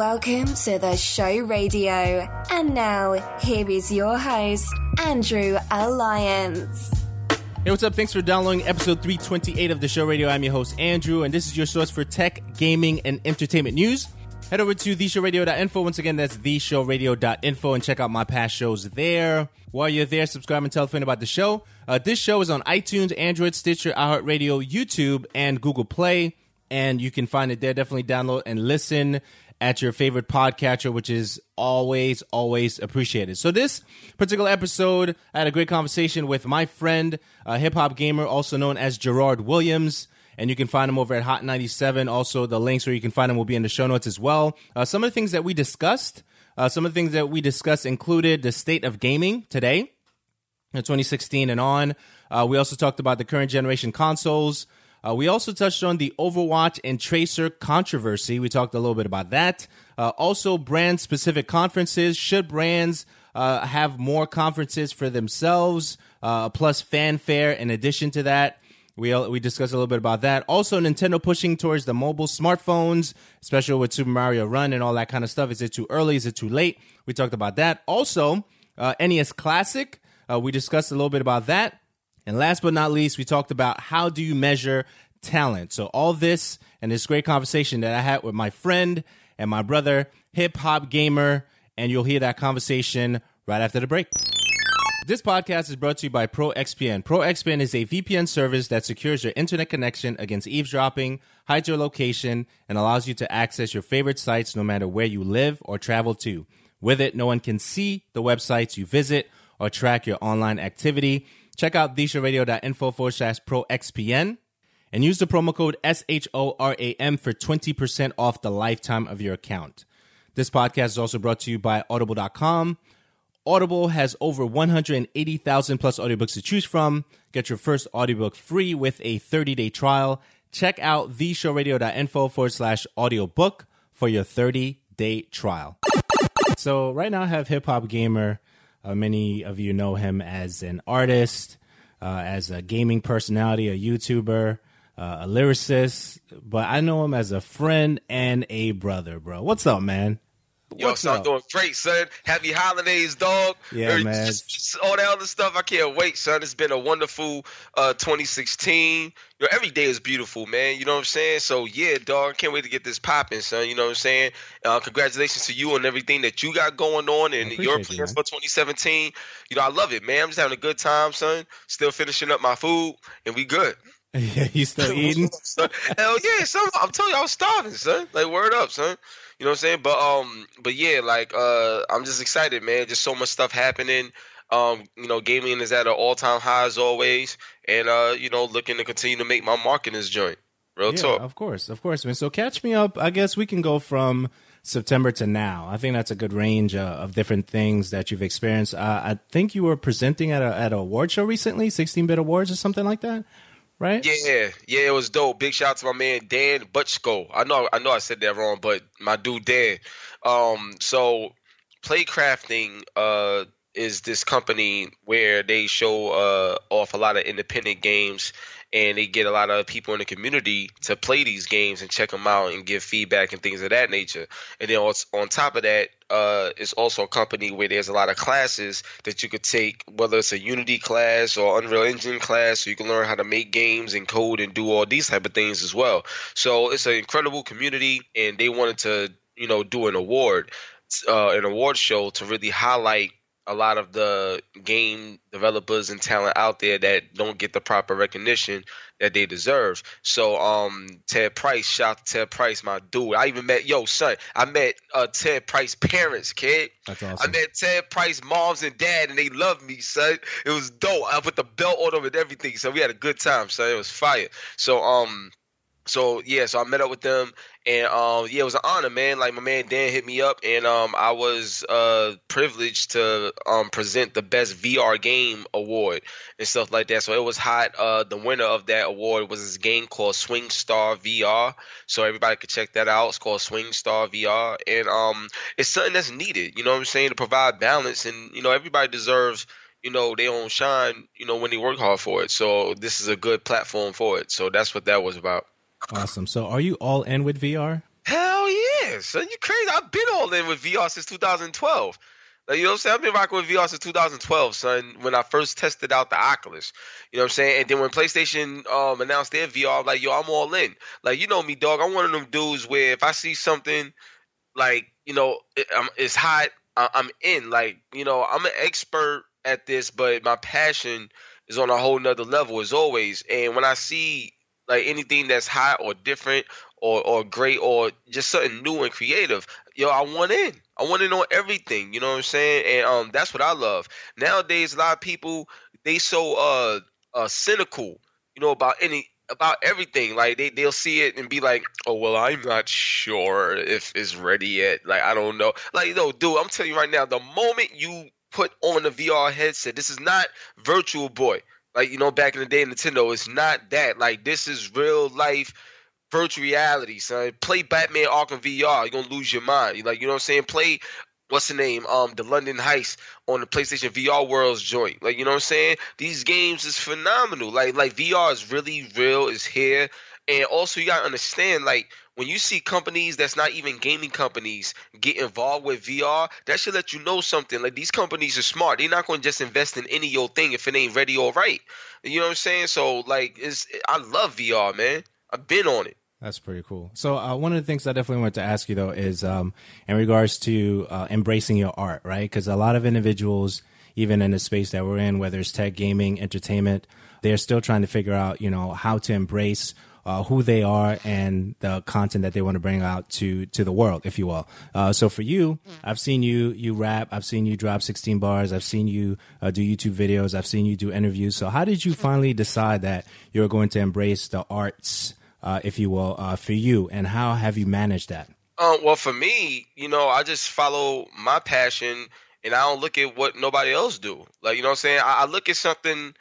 Welcome to the show radio. And now, here is your host, Andrew Alliance. Hey, what's up? Thanks for downloading episode 328 of the show radio. I'm your host, Andrew, and this is your source for tech, gaming, and entertainment news. Head over to theshowradio.info. Once again, that's theshowradio.info, and check out my past shows there. While you're there, subscribe and tell a friend about the show. This show is on iTunes, Android, Stitcher, iHeartRadio, YouTube, and Google Play. And you can find it there. Definitely download and listen at your favorite podcatcher, which is always, always appreciated. So this particular episode, I had a great conversation with my friend, HipHop Gamer, also known as Gerard Williams. And you can find him over at Hot 97. Also, the links where you can find him will be in the show notes as well. Some of the things that we discussed, included the state of gaming today, in 2016 and on. We also talked about the current generation consoles. We also touched on the Overwatch and Tracer controversy. We talked a little bit about that. Also, brand-specific conferences. Should brands have more conferences for themselves, plus fanfare in addition to that? We discussed a little bit about that. Also, Nintendo pushing towards the mobile smartphones, especially with Super Mario Run and all that kind of stuff. Is it too early? Is it too late? We talked about that. Also, NES Classic. We discussed a little bit about that. And last but not least, we talked about how do you measure talent. So all this and this great conversation that I had with my friend and my brother, HipHop Gamer, and you'll hear that conversation right after the break. This podcast is brought to you by ProXPN. ProXPN is a VPN service that secures your internet connection against eavesdropping, hides your location, and allows you to access your favorite sites no matter where you live or travel to. With it, no one can see the websites you visit or track your online activity. Check out theshowradio.info/ProXPN and use the promo code SHORAM for 20% off the lifetime of your account. This podcast is also brought to you by Audible.com. Audible has over 180,000 plus audiobooks to choose from. Get your first audiobook free with a 30-day trial. Check out theshowradio.info/audiobook for your 30-day trial. So right now I have HipHop Gamer. Many of you know him as an artist, as a gaming personality, a YouTuber, a lyricist, but I know him as a friend and a brother, bro. What's up, man? Yo, son, I'm doing great, son. Happy holidays, dog. Yeah, man. Just all that other stuff. I can't wait, son. It's been a wonderful 2016. Every day is beautiful, man. You know what I'm saying? So, yeah, dog, can't wait to get this popping, son. You know what I'm saying? Congratulations to you on everything that you got going on and your plans for 2017. I love it, man. I'm just having a good time, son. Still finishing up my food, and we good. Yeah, you still eating? Hell yeah, son. I'm telling you, I was starving, son. Like, word up, son. You know what I'm saying? But yeah, like, I'm just excited, man. Just so much stuff happening. Gaming is at an all-time high as always. And, looking to continue to make my mark in this joint. Real talk. Of course, man. So catch me up. I guess we can go from September to now. I think that's a good range of different things that you've experienced. I think you were presenting at an award show recently, 16-Bit Awards or something like that. Right? Yeah, it was dope. Big shout out to my man Dan Butchko. I know I said that wrong, but my dude Dan. So Playcrafting is this company where they show off a lot of independent games, and they get a lot of people in the community to play these games and check them out and give feedback and things of that nature. And then on top of that, it's also a company where there's a lot of classes that you could take, whether it's a Unity class or Unreal Engine class, so you can learn how to make games and code and do all these type of things as well. So it's an incredible community, and they wanted to, do an award show to really highlight a lot of the game developers and talent out there that don't get the proper recognition that they deserve. So Ted Price, shout out to Ted Price, my dude. I even met Ted Price parents, kid. That's awesome. I met Ted Price moms and dad, and they loved me, son. It was dope. I put the belt on them and everything, so we had a good time, son. It was fire. So I met up with them, and it was an honor, man. Like, my man Dan hit me up, and I was privileged to present the best VR game award and stuff like that. So it was hot. The winner of that award was this game called Swing Star VR. So everybody could check that out. It's called Swing Star VR, and it's something that's needed. You know what I'm saying, to provide balance, and everybody deserves their own shine. When they work hard for it. So this is a good platform for it. So that's what that was about. Awesome. So are you all in with VR? Hell yeah. son, you crazy. I've been all in with VR since 2012. Like, you know what I'm saying? I've been rocking with VR since 2012, son, when I first tested out the Oculus. You know what I'm saying? And then when PlayStation announced their VR, I'm like, yo, I'm all in. Like, you know me, dog. I'm one of them dudes where if I see something, like, you know, it's hot, I'm in. Like, you know, I'm an expert at this, but my passion is on a whole nother level as always. And when I see like anything that's hot or different or great or just something new and creative, yo, I want in. I want in on everything. You know what I'm saying? And that's what I love. Nowadays, a lot of people, they so cynical, you know, about everything. Like they'll see it and be like, oh well, I'm not sure if it's ready yet. Like, I don't know. Like, no, dude, I'm telling you right now, the moment you put on the VR headset, this is not Virtual Boy. Like, you know, back in the day, Nintendo, it's not that. Like, this is real life virtual reality, son. Play Batman Arkham VR, you're gonna lose your mind. Like, you know what I'm saying? Play what's the name? The London Heist on the PlayStation VR Worlds joint. Like, you know what I'm saying? These games is phenomenal. Like VR is really real, is here. And also you gotta understand, like, when you see companies that's not even gaming companies get involved with VR, that should let you know something. Like, these companies are smart. They're not gonna just invest in any old thing if it ain't ready or right. You know what I'm saying? So like, I love VR, man. I've been on it. That's pretty cool. So one of the things I definitely wanted to ask you, though, is in regards to embracing your art, right? Because a lot of individuals, even in the space that we're in, whether it's tech, gaming, entertainment, they're still trying to figure out, you know, how to embrace who they are and the content that they want to bring out to the world, if you will. So for you, I've seen you rap. I've seen you drop 16 bars. I've seen you do YouTube videos. I've seen you do interviews. So how did you finally decide that you're going to embrace the arts, if you will, for you, and how have you managed that? Well, for me, you know, I just follow my passion, and I don't look at what nobody else do. Like, you know what I'm saying? I look at something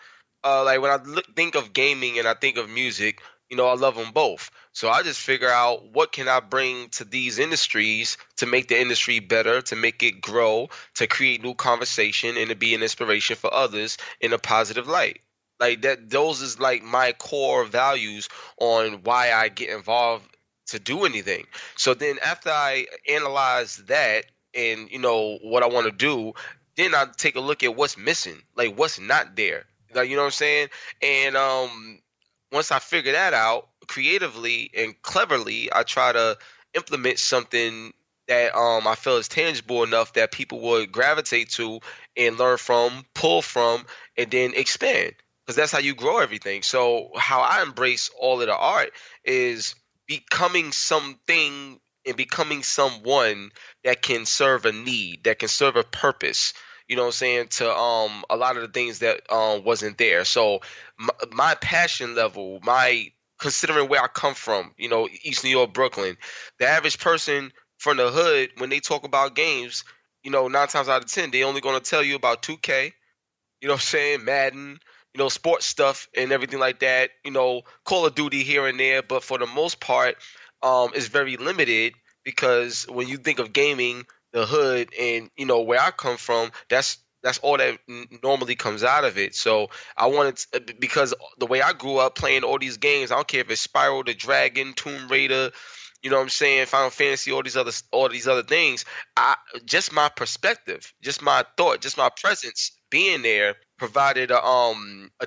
like when I think of gaming and I think of music, you know, I love them both. So I just figure out what can I bring to these industries to make the industry better, to make it grow, to create new conversation, and to be an inspiration for others in a positive light. Like that, those is like my core values on why I get involved to do anything. So then after I analyze that and, you know, what I want to do, then I take a look at what's missing, like what's not there. Like, you know what I'm saying? And once I figure that out creatively and cleverly, I try to implement something that I feel is tangible enough that people would gravitate to and learn from, pull from, and then expand. Because that's how you grow everything. So how I embrace all of the art is becoming something and becoming someone that can serve a need, that can serve a purpose, you know what I'm saying, to a lot of the things that wasn't there. So my passion level, considering where I come from, you know, East New York, Brooklyn, the average person from the hood, when they talk about games, you know, 9 times out of 10, they only going to tell you about 2K, you know what I'm saying, Madden, you know, sports stuff and everything like that, you know, Call of Duty here and there. But for the most part, it's very limited because when you think of gaming, the hood and, you know, where I come from, that's all that normally comes out of it. So I wanted to, because the way I grew up playing all these games, I don't care if it's Spyro the Dragon, Tomb Raider, you know what I'm saying, Final Fantasy, all these other things. Just my perspective, just my thought, just my presence being there provided a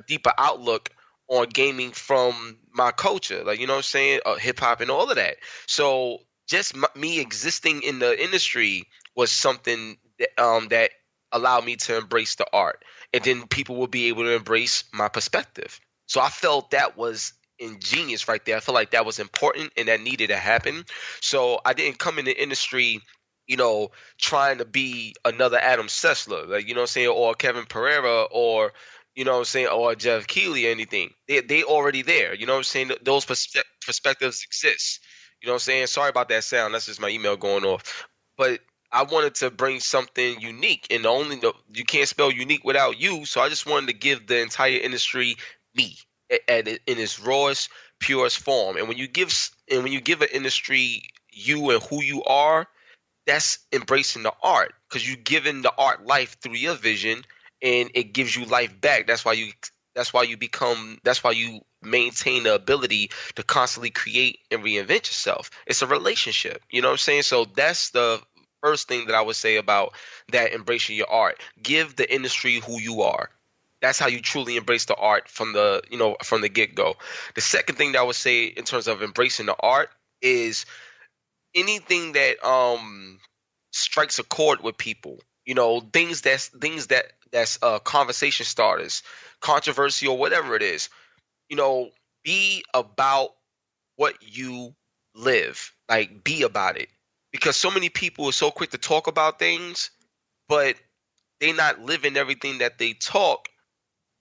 deeper outlook on gaming from my culture, like, you know what I'm saying, hip hop and all of that. So just me existing in the industry was something that allowed me to embrace the art, and then people will be able to embrace my perspective. So I felt that was ingenious right there. I felt like that was important and that needed to happen. So I didn't come in the industry, you know, trying to be another Adam Sessler, like, you know what I'm saying, or Kevin Pereira, or, you know what I'm saying, or Jeff Keighley or anything. They already there. You know what I'm saying? Those perspectives exist. You know what I'm saying? Sorry about that sound. That's just my email going off. But I wanted to bring something unique, and you can't spell unique without you. So I just wanted to give the entire industry me in its rawest, purest form. And when you give an industry you and who you are, that's embracing the art, because you're giving the art life through your vision, and it gives you life back. That's why you maintain the ability to constantly create and reinvent yourself. It's a relationship. You know what I'm saying? So that's the first thing that I would say about that, embracing your art. Give the industry who you are. That's how you truly embrace the art from the get-go. The second thing that I would say in terms of embracing the art is anything that strikes a chord with people. Things that's conversation starters, controversy, or whatever it is. Be about what you live. Like, be about it. Because so many people are so quick to talk about things, but they not living everything that they talk.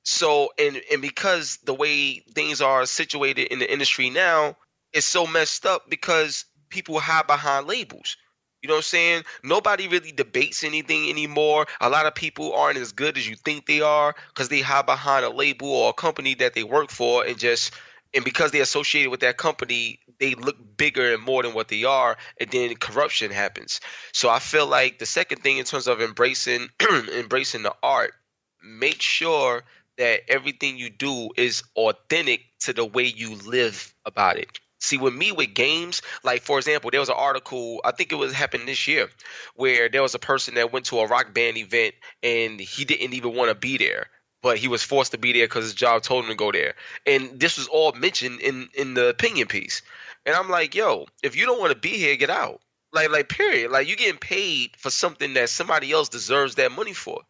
So, and because the way things are situated in the industry now, it's so messed up because people hide behind labels. You know what I'm saying? Nobody really debates anything anymore. A lot of people aren't as good as you think they are because they hide behind a label or a company that they work for, and because they're associated with that company, they look bigger and more than what they are, and then corruption happens. So I feel like the second thing in terms of embracing embracing the art, make sure that everything you do is authentic to the way you live about it. See, with me with games, like for example, there was an article, I think it was happened this year, where there was a person that went to a rock band event and he didn't even want to be there, but he was forced to be there because his job told him to go there. And this was all mentioned in the opinion piece. And I'm like, yo, if you don't want to be here, get out. Like period. Like, you're getting paid for something that somebody else deserves that money for.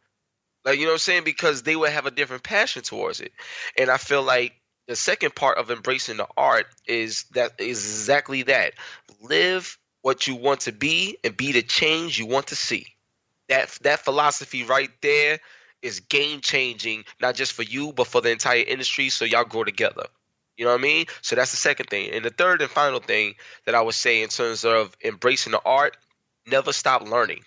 Like, you know what I'm saying? Because they would have a different passion towards it. And I feel like the second part of embracing the art is exactly that. Live what you want to be and be the change you want to see. That philosophy right there is game changing, not just for you, but for the entire industry, so y'all grow together. You know what I mean? So that's the second thing. And the third and final thing that I would say in terms of embracing the art, never stop learning.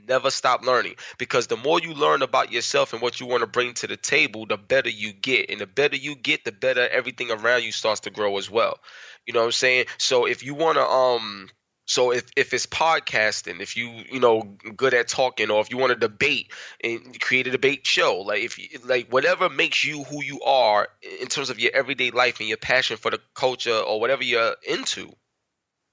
Never stop learning, because the more you learn about yourself and what you want to bring to the table, the better you get. And the better you get, the better everything around you starts to grow as well. You know what I'm saying? So if you want to so if it's podcasting, if you know good at talking, or if you want to debate and create a debate show, like if you, like whatever makes you who you are in terms of your everyday life and your passion for the culture or whatever you're into,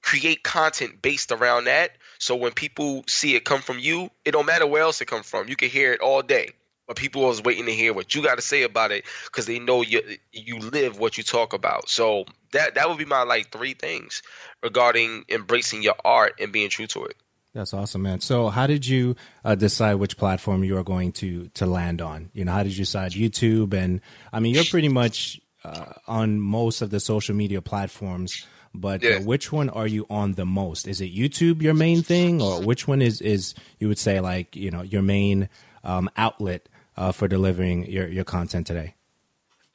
create content based around that. So when people see it come from you, it don't matter where else it come from. You can hear it all day, but people are waiting to hear what you got to say about it because they know you live what you talk about. So that would be my like three things regarding embracing your art and being true to it. That's awesome, man. So how did you decide which platform you are going to land on? How did you decide YouTube? And I mean, you're pretty much on most of the social media platforms. But Yeah. Which one are you on the most? Is it YouTube your main thing, or which one is you would say like your main outlet for delivering your content today?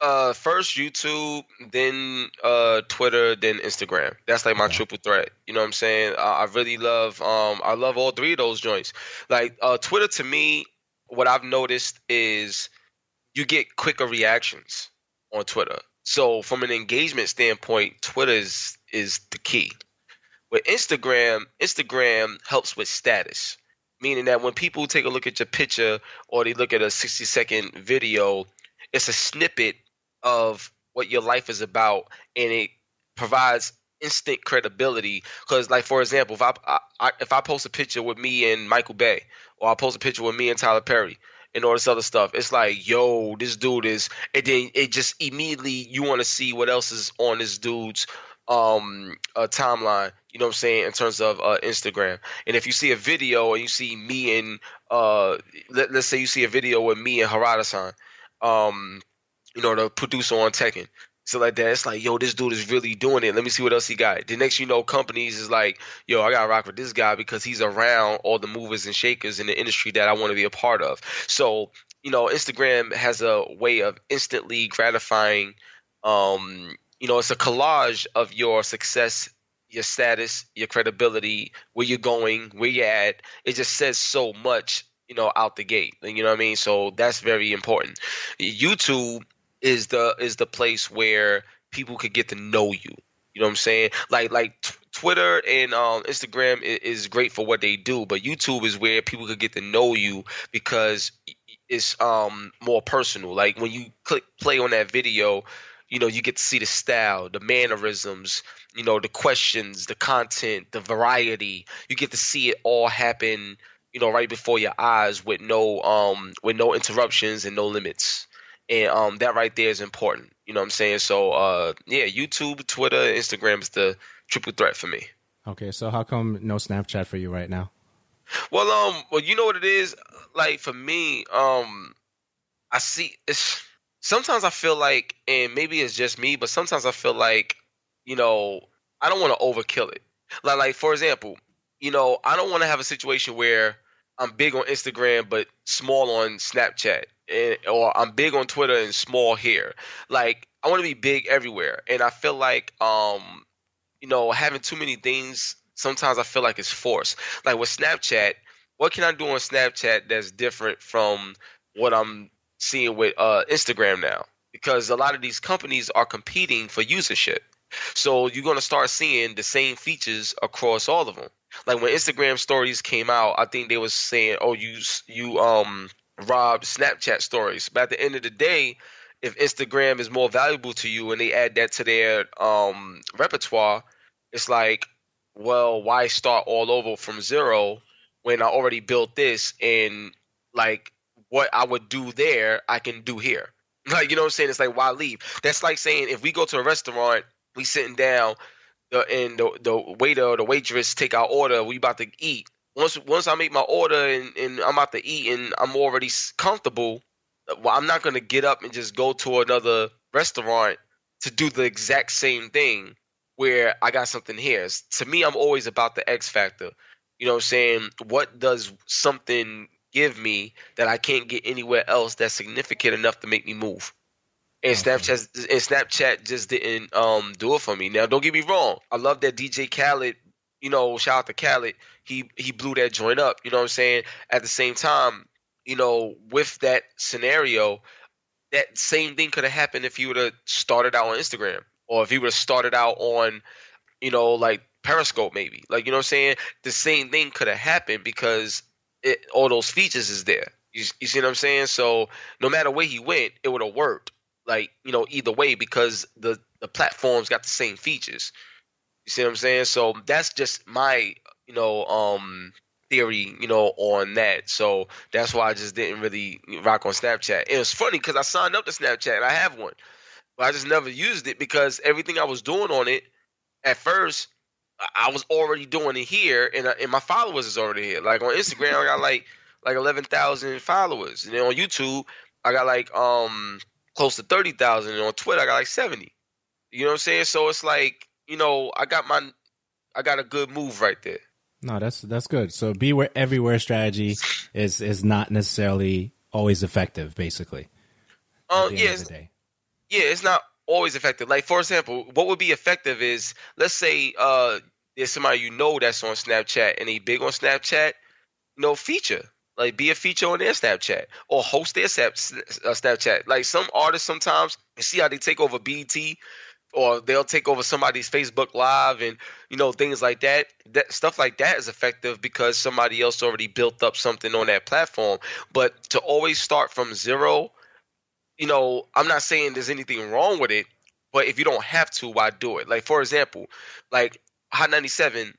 First YouTube, then Twitter, then Instagram. That's like my triple threat. You know what I'm saying? I really love I love all three of those joints. Like Twitter, to me, what I've noticed is you get quicker reactions on Twitter. So from an engagement standpoint, Twitter is the key. With Instagram helps with status, meaning that when people take a look at your picture or they look at a 60-second video, it's a snippet of what your life is about, and it provides instant credibility. Because, like, for example, if I post a picture with me and Michael Bay, or I post a picture with me and Tyler Perry, and all this other stuff, it's like, yo, this dude is, and then it just immediately you want to see what else is on this dude's timeline, you know what I'm saying, in terms of Instagram. And if you see a video and you see me and let's say you see a video with me and Harada-san, the producer on Tekken, so like that, it's like, yo, this dude is really doing it. Let me see what else he got. The next companies is like, yo, I gotta rock with this guy because he's around all the movers and shakers in the industry that I want to be a part of. So, Instagram has a way of instantly gratifying. It's a collage of your success, your status, your credibility, where you're going, where you're at. It just says so much, out the gate. You know what I mean? So that's very important. YouTube is the place where people could get to know you. You know what I'm saying? Like Twitter and Instagram is great for what they do, but YouTube is where people could get to know you because it's more personal. Like when you click play on that video, You get to see the style, the mannerisms, the questions, the content, the variety. You get to see it all happen, right before your eyes with no interruptions and no limits. And that right there is important. You know what I'm saying? So yeah, YouTube, Twitter, Instagram is the triple threat for me. Okay, so how come no Snapchat for you right now? Well, you know what it is? Like for me, I see it's sometimes I feel like, and maybe it's just me, but sometimes I feel like, I don't want to overkill it. Like for example, I don't want to have a situation where I'm big on Instagram but small on Snapchat, or I'm big on Twitter and small here. Like I want to be big everywhere, and I feel like having too many things, sometimes I feel like it's forced. Like with Snapchat, what can I do on Snapchat that's different from what I'm seeing with Instagram now? Because a lot of these companies are competing for usership. So you're going to start seeing the same features across all of them. Like when Instagram stories came out, I think they was saying, oh, you robbed Snapchat stories. But at the end of the day, if Instagram is more valuable to you and they add that to their repertoire, it's like, well, why start all over from zero when I already built this, and like what I would do there, I can do here. Like, you know what I'm saying? It's like, why leave? That's like saying if we go to a restaurant, we sitting down, and the waiter or the waitress take our order, we about to eat. Once I make my order and I'm about to eat and I'm already comfortable, well, I'm not going to get up and just go to another restaurant to do the exact same thing where I got something here. To me, I'm always about the X factor. You know what I'm saying? What does something give me that I can't get anywhere else that's significant enough to make me move? And Snapchat just didn't do it for me. Now, don't get me wrong. I love that DJ Khaled, shout out to Khaled. He blew that joint up. You know what I'm saying? At the same time, with that scenario, that same thing could have happened if he would have started out on Instagram, or if he would have started out on, like Periscope maybe. Like, you know what I'm saying? The same thing could have happened because all those features is there. You see what I'm saying? So no matter where he went, it would have worked. Like, either way, because the platforms got the same features. You see what I'm saying? So that's just my, theory, on that. So that's why I just didn't really rock on Snapchat. And it's funny because I signed up to Snapchat and I have one, but I just never used it because everything I was doing on it at first, I was already doing it here, and my followers is already here. Like on Instagram, I got like 11,000 followers, and then on YouTube, I got like close to 30,000, and on Twitter, I got like 70. You know what I'm saying? So it's like, I got a good move right there. No, that's good. So be where everywhere strategy is not necessarily always effective, basically. At the end of the day. Yeah, it's not always effective. Like for example, what would be effective is, let's say there's somebody that's on Snapchat and they big on Snapchat, feature. Like be a feature on their Snapchat or host their Snapchat. Like some artists sometimes, you see how they take over BT, or they'll take over somebody's Facebook Live and, things like that. Stuff like that is effective because somebody else already built up something on that platform. But to always start from zero, I'm not saying there's anything wrong with it, but if you don't have to, why do it? Like, for example, like Hot 97,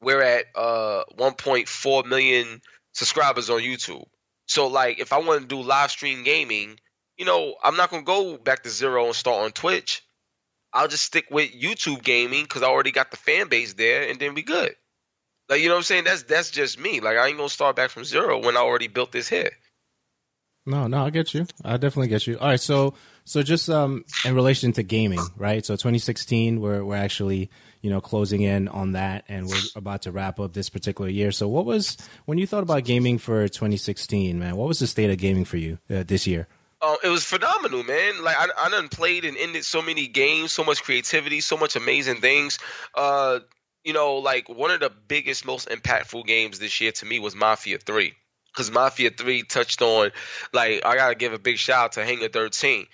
we're at 1.4 million subscribers on YouTube. So, like, if I want to do live stream gaming, I'm not going to go back to zero and start on Twitch. I'll just stick with YouTube gaming because I already got the fan base there, and then we good. Like, you know what I'm saying? That's just me. Like, I ain't going to start back from zero when I already built this here. No, I get you. I definitely get you. All right, so just in relation to gaming, right? So 2016, we're actually, closing in on that, and we're about to wrap up this particular year. So what was, when you thought about gaming for 2016, man, what was the state of gaming for you this year? It was phenomenal, man. Like I done played and ended so many games, so much creativity, so much amazing things. Like one of the biggest, most impactful games this year to me was Mafia 3. Because Mafia 3 touched on, like, I got to give a big shout out to Hangar 13.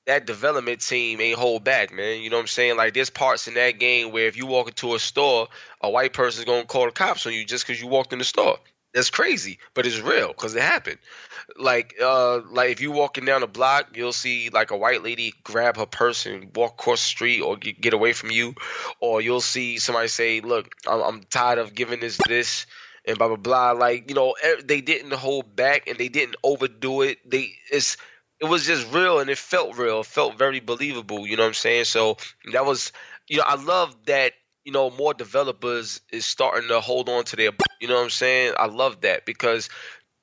That development team ain't hold back, man. You know what I'm saying? Like, there's parts in that game where if you walk into a store, a white person's going to call the cops on you just because you walked in the store. That's crazy, but it's real because it happened. Like if you walking down the block, you'll see like a white lady grab her purse and walk across the street or get away from you, or you'll see somebody say, "Look, I'm tired of giving this and blah blah blah." Like they didn't hold back and they didn't overdo it. It was just real and it felt real. It felt very believable. You know what I'm saying? So that was I love that. More developers is starting to hold on to their. You know what I'm saying? I love that because.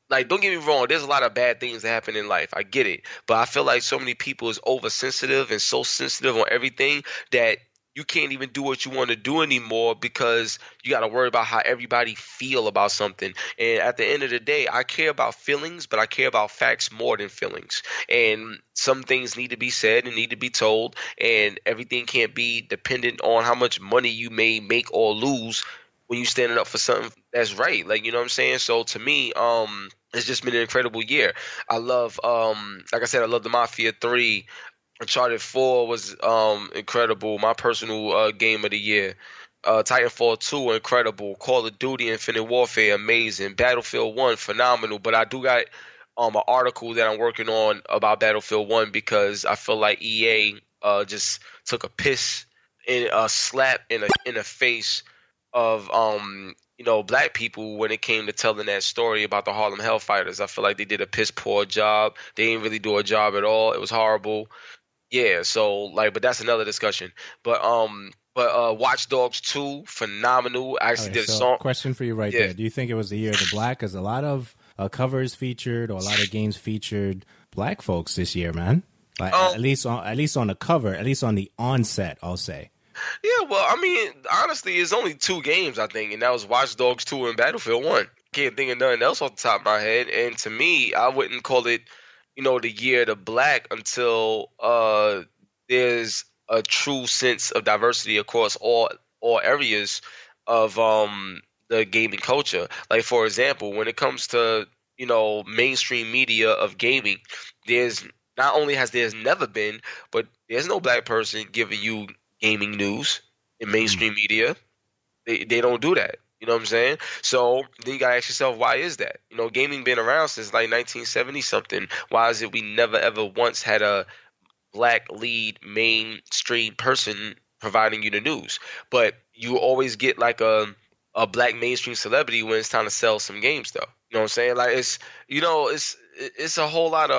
Like, don't get me wrong, there's a lot of bad things that happen in life. I get it. But I feel like so many people is oversensitive and so sensitive on everything that you can't even do what you want to do anymore because you got to worry about how everybody feel about something. And at the end of the day, I care about feelings, but I care about facts more than feelings. And some things need to be said and need to be told, and everything can't be dependent on how much money you may make or lose when you standing up for something that's right. Like, you know what I'm saying? So to me, it's just been an incredible year. I love, like I said, I love the Mafia 3. Uncharted 4 was incredible. My personal game of the year. Titanfall 2, incredible. Call of Duty, Infinite Warfare, amazing. Battlefield 1, phenomenal. But I do got an article that I'm working on about Battlefield 1 because I feel like EA just took a piss and a slap in the face of black people when it came to telling that story about the Harlem Hellfighters. I feel like they did a piss poor job. They didn't really do a job at all. It was horrible. Yeah, so but that's another discussion. But Watch Dogs 2, phenomenal. I actually did a song. Question for you there. Do you think it was the year of the black? Because a lot of covers featured or a lot of games featured black folks this year, man. Like at least on the cover, at least on the onset, I'll say. Yeah, well, I mean, honestly, it's only 2 games, I think, and that was Watch Dogs 2 and Battlefield 1. Can't think of nothing else off the top of my head. And to me, I wouldn't call it, the year of the black until there's a true sense of diversity across all areas of the gaming culture. Like, for example, when it comes to, mainstream media of gaming, there's not only has there's never been, but there's no black person giving you gaming news in mainstream media. They don't do that. You know what I'm saying? So then you gotta ask yourself, why is that? Gaming been around since like 1970 something. Why is it we never ever once had a black lead mainstream person providing you the news? But you always get like a black mainstream celebrity when it's time to sell some games, though. You know what I'm saying? Like it's a whole lot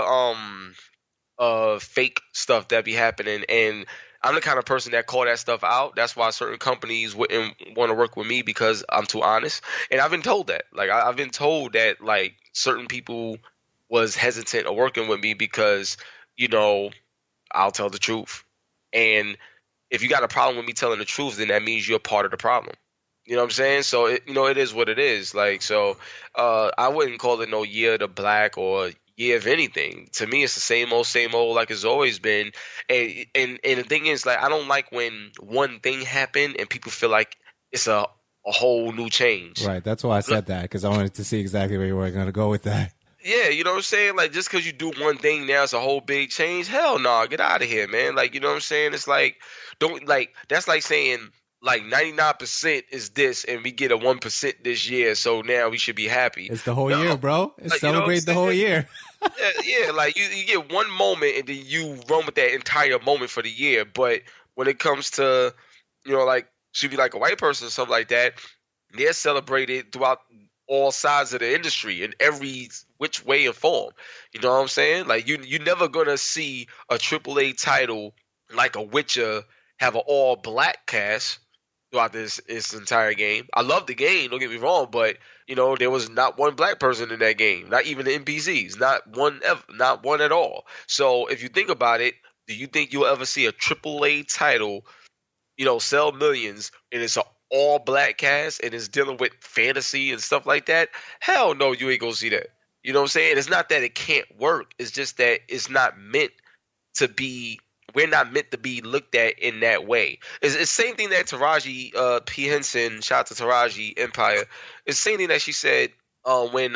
of fake stuff that be happening, and I'm the kind of person that call that stuff out. That's why certain companies wouldn't want to work with me because I'm too honest. And I've been told that. Like I've been told that like certain people was hesitant of working with me because, I'll tell the truth. And if you got a problem with me telling the truth, then that means you're part of the problem. You know what I'm saying? So it is what it is. Like so, I wouldn't call it no year to black or year of anything. To me, it's the same old like it's always been. And the thing is, like, I don't like when one thing happened and people feel like it's a whole new change. Right. That's why I said that, because I wanted to see exactly where you were going to go with that. Yeah, you know what I'm saying? Like, just because you do one thing now, it's a whole big change. Hell no, get out of here, man. Like, you know what I'm saying? It's like, that's like saying, like 99% is this, and we get a 1% this year, so now we should be happy. It's the whole year, bro. It's celebrate the whole year. yeah, like you get one moment, and then you run with that entire moment for the year. But when it comes to, like, should be like a white person or something like that, they're celebrated throughout all sides of the industry in every which way and form. You know what I'm saying? Like, you're never gonna see a AAA title like a Witcher have an all black cast throughout this entire game. I love the game, don't get me wrong, but there was not one black person in that game, not even the NPCs, not one at all. So if you think about it, do you think you'll ever see a AAA title, sell millions and it's an all black cast and it's dealing with fantasy and stuff like that? Hell no, you ain't gonna see that. You know what I'm saying? It's not that it can't work. It's just that it's not meant to be. We're not meant to be looked at in that way. It's the same thing that Taraji P. Henson, shout out to Taraji Empire, it's the same thing that she said when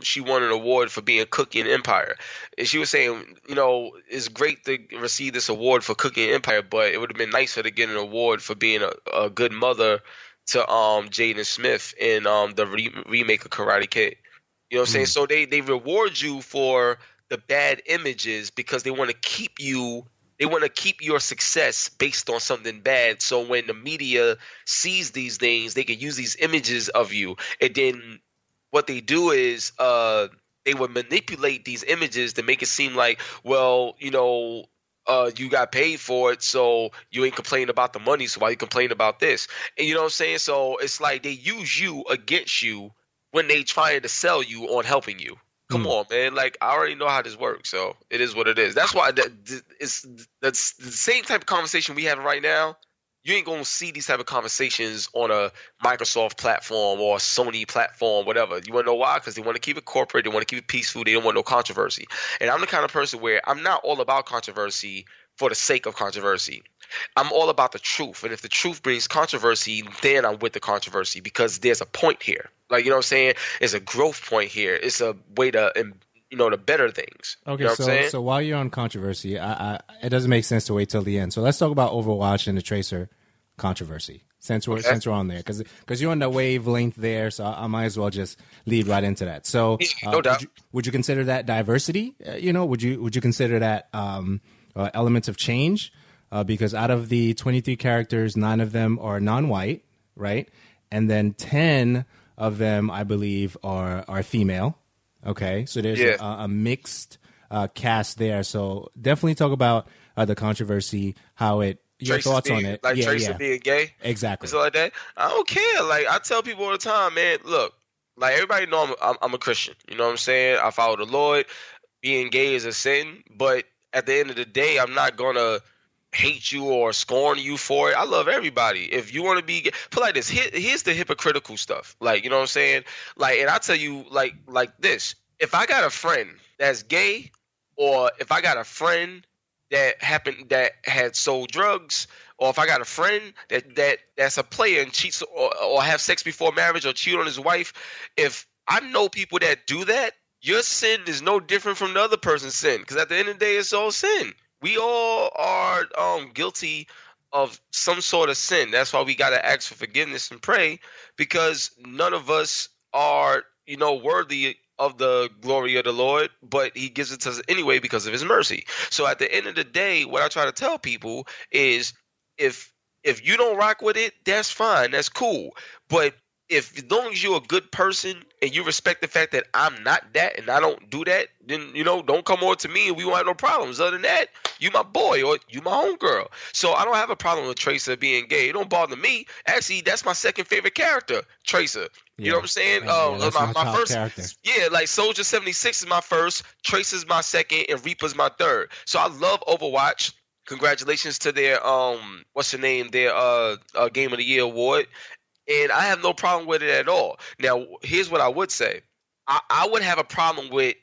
she won an award for being Cookie in Empire. And she was saying, it's great to receive this award for Cookie in Empire, but it would have been nicer to get an award for being a good mother to Jaden Smith in the remake of Karate Kid. You know what I'm saying? So they reward you for the bad images because they want to keep you. They want to keep your success based on something bad. So when the media sees these things, they can use these images of you, and then what they do is they would manipulate these images to make it seem like, well, you know, you got paid for it, so you ain't complaining about the money, so why you complain about this? And you know what I'm saying? So it's like they use you against you when they trying to sell you on helping you. Come on, man. Like, I already know how this works, so it is what it is. That's why that's the same type of conversation we have right now. You ain't gonna see these type of conversations on a Microsoft platform or a Sony platform, whatever. You wanna know why? Because they want to keep it corporate, they want to keep it peaceful, they don't want no controversy. And I'm the kind of person where I'm not all about controversy for the sake of controversy. I'm all about the truth. And if the truth brings controversy, then I'm with the controversy because there's a point here. Like, you know what I'm saying? It's a growth point here. It's a way to, you know, to better things. Okay, you know so while you're on controversy, it doesn't make sense to wait till the end. So let's talk about Overwatch and the Tracer controversy since we're on there, because you're on the wavelength there. So I might as well just lead right into that. So no doubt. Would you consider that diversity? You know, would you consider that elements of change? Because out of the 23 characters, 9 of them are non-white, right? And then 10 of them, I believe, are female. Okay, so there's a mixed cast there. So definitely talk about the controversy, how your Tracer thoughts on it. Like Tracer being gay? Exactly. Stuff like that. I don't care. Like, I tell people all the time, man, look, like, everybody know I'm a Christian. You know what I'm saying? I follow the Lord. Being gay is a sin. But at the end of the day, I'm not going to hate you or scorn you for it. I love everybody. If you want to be gay, put like this, here's the hypocritical stuff. Like, you know what I'm saying? Like, and I tell you like this. If I got a friend that's gay, or if I got a friend that had sold drugs, or if I got a friend that's a player and cheats or have sex before marriage or cheat on his wife, if I know people that do that, your sin is no different from the other person's sin, because at the end of the day, it's all sin. We all are guilty of some sort of sin. That's why we got to ask for forgiveness and pray, because none of us are, you know, worthy of the glory of the Lord, but he gives it to us anyway because of his mercy. So at the end of the day, what I try to tell people is, if you don't rock with it, that's fine, that's cool. But as long as you're a good person and you respect the fact that I'm not that and I don't do that, then, you know, don't come on to me and we won't have no problems. Other than that, you my boy or you my homegirl. So I don't have a problem with Tracer being gay. It don't bother me. Actually, that's my second favorite character, Tracer. You know what I'm saying? My first character. Yeah, like Soldier 76 is my first, Tracer's my second, and Reaper's my third. So I love Overwatch. Congratulations to their their Game of the Year award. And I have no problem with it at all. Now, here's what I would say. I would have a problem with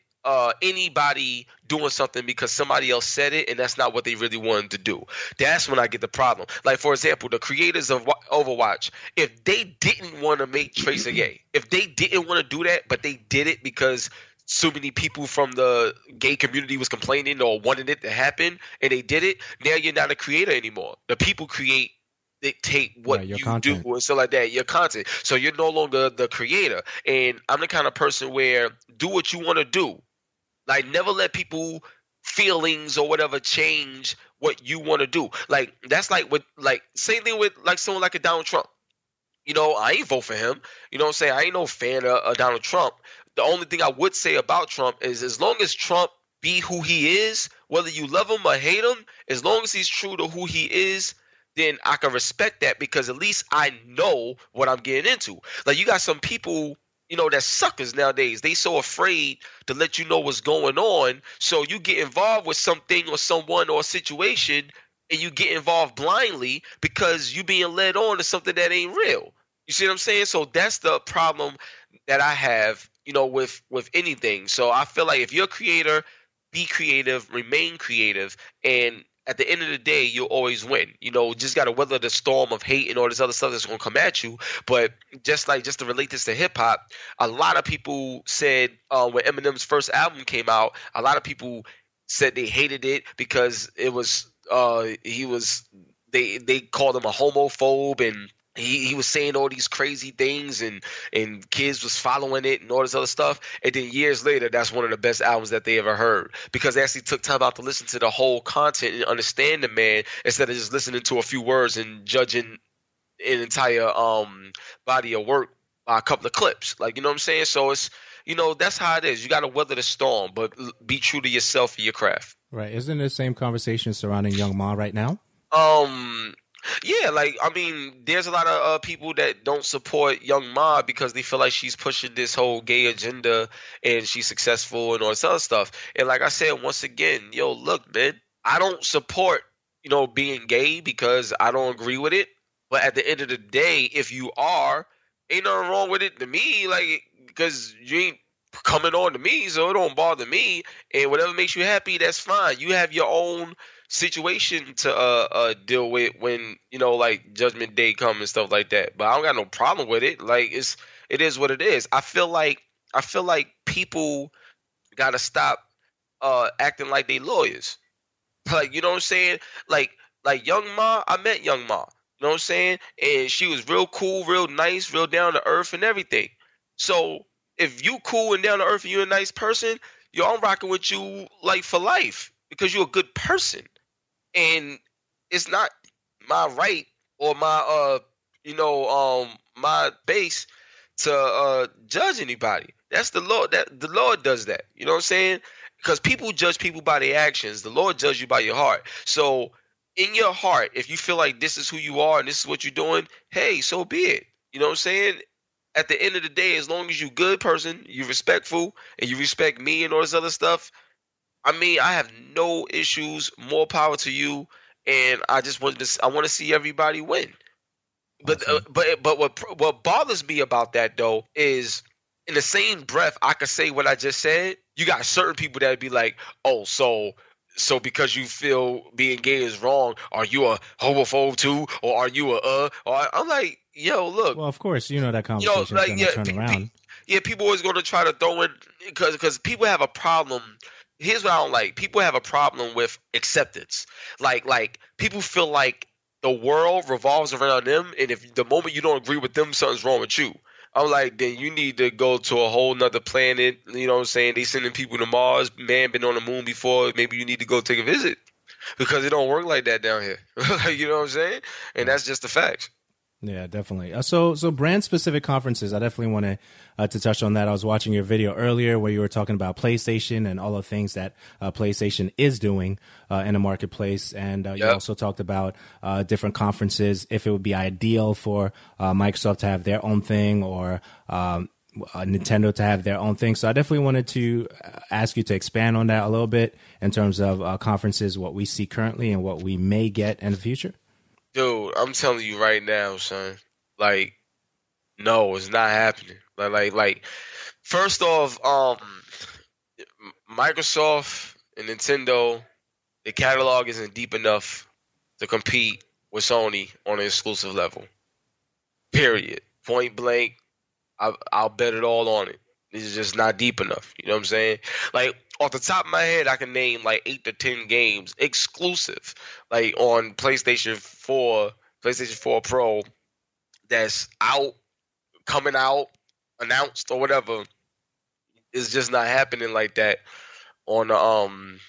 anybody doing something because somebody else said it and that's not what they really wanted to do. That's when I get the problem. Like, for example, the creators of Overwatch, if they didn't want to make Tracer gay, if they didn't want to do that, but they did it because so many people from the gay community was complaining or wanted it to happen, and they did it, now you're not a creator anymore. The people dictate what you content. Do and stuff like that, your content. So you're no longer the creator. And I'm the kind of person where do what you want to do. Like, never let people feelings or whatever change what you want to do. Like, that's like with, like, same thing with like someone like a Donald Trump. You know, I ain't vote for him. You know what I'm saying? I ain't no fan of Donald Trump. The only thing I would say about Trump is, as long as Trump be who he is, whether you love him or hate him, as long as he's true to who he is, then I can respect that, because at least I know what I'm getting into. Like, you got some people, you know, that's suckers nowadays. They so afraid to let you know what's going on, so you get involved with something or someone or a situation, and you get involved blindly because you being led on to something that ain't real. You see what I'm saying? So that's the problem that I have, you know, with anything. So I feel like if you're a creator, be creative, remain creative, and at the end of the day, you'll always win. You know, just got to weather the storm of hate and all this other stuff that's going to come at you. But just to relate this to hip hop, a lot of people said when Eminem's first album came out, a lot of people said they hated it because it was they called him a homophobe, and he was saying all these crazy things, and kids was following it and all this other stuff. And then years later, that's one of the best albums that they ever heard, because they actually took time out to listen to the whole content and understand the man, instead of just listening to a few words and judging an entire body of work by a couple of clips. Like, you know what I'm saying? So it's, that's how it is. You got to weather the storm, but be true to yourself and your craft. Right. Isn't the same conversation surrounding Young Ma right now? Yeah, like, I mean, there's a lot of people that don't support Young Ma because they feel like she's pushing this whole gay agenda and she's successful and all this other stuff. And like I said, once again, look, man, I don't support, being gay because I don't agree with it. But at the end of the day, if you are, ain't nothing wrong with it to me, like, because you ain't coming on to me, so it don't bother me. And whatever makes you happy, that's fine. You have your own situation to deal with when like Judgment Day come and stuff like that. But I don't got no problem with it. Like, it is what it is. I feel like people gotta stop acting like they lawyers. Like, you know what I'm saying? Like Young Ma, I met Young Ma. You know what I'm saying? And she was real cool, real nice, real down to earth and everything. So if you cool and down to earth and you're a nice person, I'm rocking with you like for life because you're a good person. And it's not my right or my my base to judge anybody. That's the Lord. That the Lord does that. You know what I'm saying? Because people judge people by their actions. The Lord judges you by your heart. So in your heart, if you feel like this is who you are and this is what you're doing, hey, so be it. You know what I'm saying? At the end of the day, as long as you're a good person, you're respectful, and you respect me and all this other stuff, I mean, I have no issues. More power to you, and I want to see everybody win. But what bothers me about that though is, in the same breath, I could say what I just said. You got certain people that would be like, "Oh, so because you feel being gay is wrong, are you a homophobe too, or are you a?" Or I'm like, yo, look. Well, of course, that conversation is going to turn around. People always going to try to throw in because people have a problem. Here's what I don't like. People have a problem with acceptance. Like people feel like the world revolves around them, and if the moment you don't agree with them, something's wrong with you. I'm like, then you need to go to a whole nother planet. You know what I'm saying? They sending people to Mars. Man been on the moon before. Maybe you need to go take a visit because it don't work like that down here. You know what I'm saying? And that's just the facts. Yeah, definitely. So brand specific conferences, I definitely want to touch on that. I was watching your video earlier where you were talking about PlayStation and all the things that PlayStation is doing in the marketplace. And you also talked about different conferences, if it would be ideal for Microsoft to have their own thing or Nintendo to have their own thing. So I definitely wanted to ask you to expand on that a little bit in terms of conferences, what we see currently and what we may get in the future. Dude, I'm telling you right now, son. Like, no, it's not happening. Like, first off, Microsoft and Nintendo, the catalog isn't deep enough to compete with Sony on an exclusive level. Period. Point blank. I'll bet it all on it. It's just not deep enough. You know what I'm saying? Like, off the top of my head, I can name like 8 to 10 games exclusive, like on PlayStation 4, PlayStation 4 Pro, that's coming out, announced or whatever. It's just not happening like that on the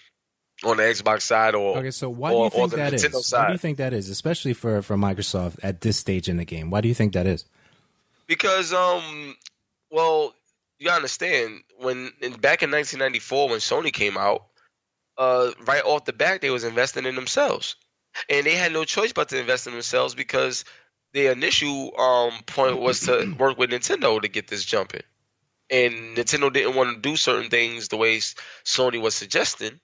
Xbox side or okay. So why do you think that is? Nintendo side. Why do you think that is, especially for Microsoft at this stage in the game? Why do you think that is? Because well, you gotta understand, back in 1994 when Sony came out, right off the bat they was investing in themselves, and they had no choice but to invest in themselves because their initial point was to work with Nintendo to get this jumping, and Nintendo didn't want to do certain things the way Sony was suggesting,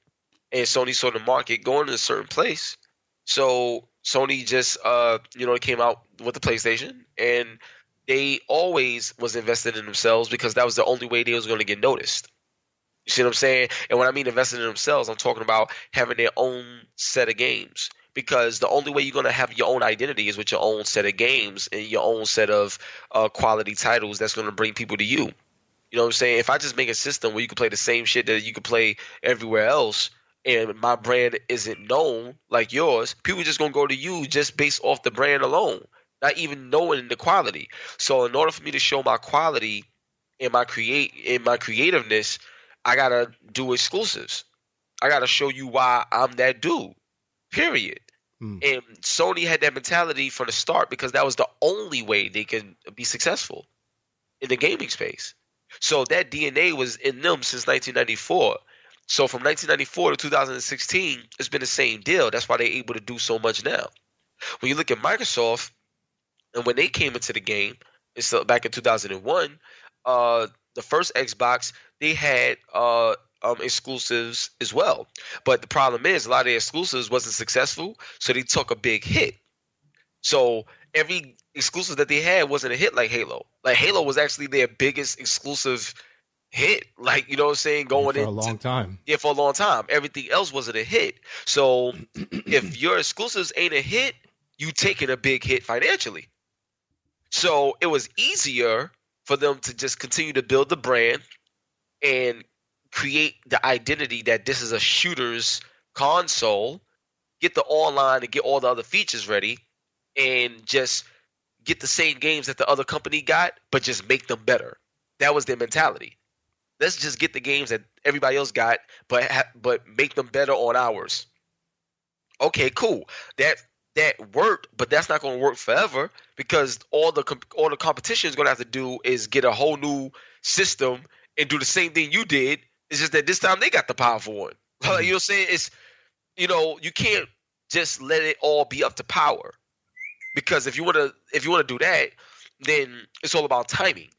and Sony saw the market going in a certain place, so Sony just came out with the PlayStation, and they always was invested in themselves because that was the only way they was going to get noticed. You see what I'm saying? And when I mean invested in themselves, I'm talking about having their own set of games. Because the only way you're going to have your own identity is with your own set of games and your own set of quality titles that's going to bring people to you. You know what I'm saying? If I just make a system where you can play the same shit that you can play everywhere else, and my brand isn't known like yours, people just going to go to you just based off the brand alone. not even knowing the quality. So in order for me to show my quality and my creativeness, I gotta do exclusives. I gotta show you why I'm that dude. Period. And Sony had that mentality from the start because that was the only way they could be successful in the gaming space. So that DNA was in them since 1994. So from 1994 to 2016, it's been the same deal. That's why they're able to do so much now. When you look at Microsoft, and when they came into the game, it's back in 2001, the first Xbox, they had exclusives as well. But the problem is a lot of their exclusives wasn't successful, so they took a big hit. So every exclusive that they had wasn't a hit like Halo. Like Halo was actually their biggest exclusive hit. Like, you know what I'm saying? For a long time. Yeah, for a long time. Everything else wasn't a hit. So if your exclusives ain't a hit, you taking a big hit financially. So it was easier for them to just continue to build the brand and create the identity that this is a shooter's console, get the online and get all the other features ready, and just get the same games that the other company got, but just make them better. That was their mentality. Let's just get the games that everybody else got, but make them better on ours. Okay, cool. That worked, but that's not going to work forever because all the competition is going to have to do is get a whole new system and do the same thing you did. It's just that this time they got the powerful one. You know what I'm saying? It's, you can't just let it all be up to power, because if you want to do that, then it's all about timing.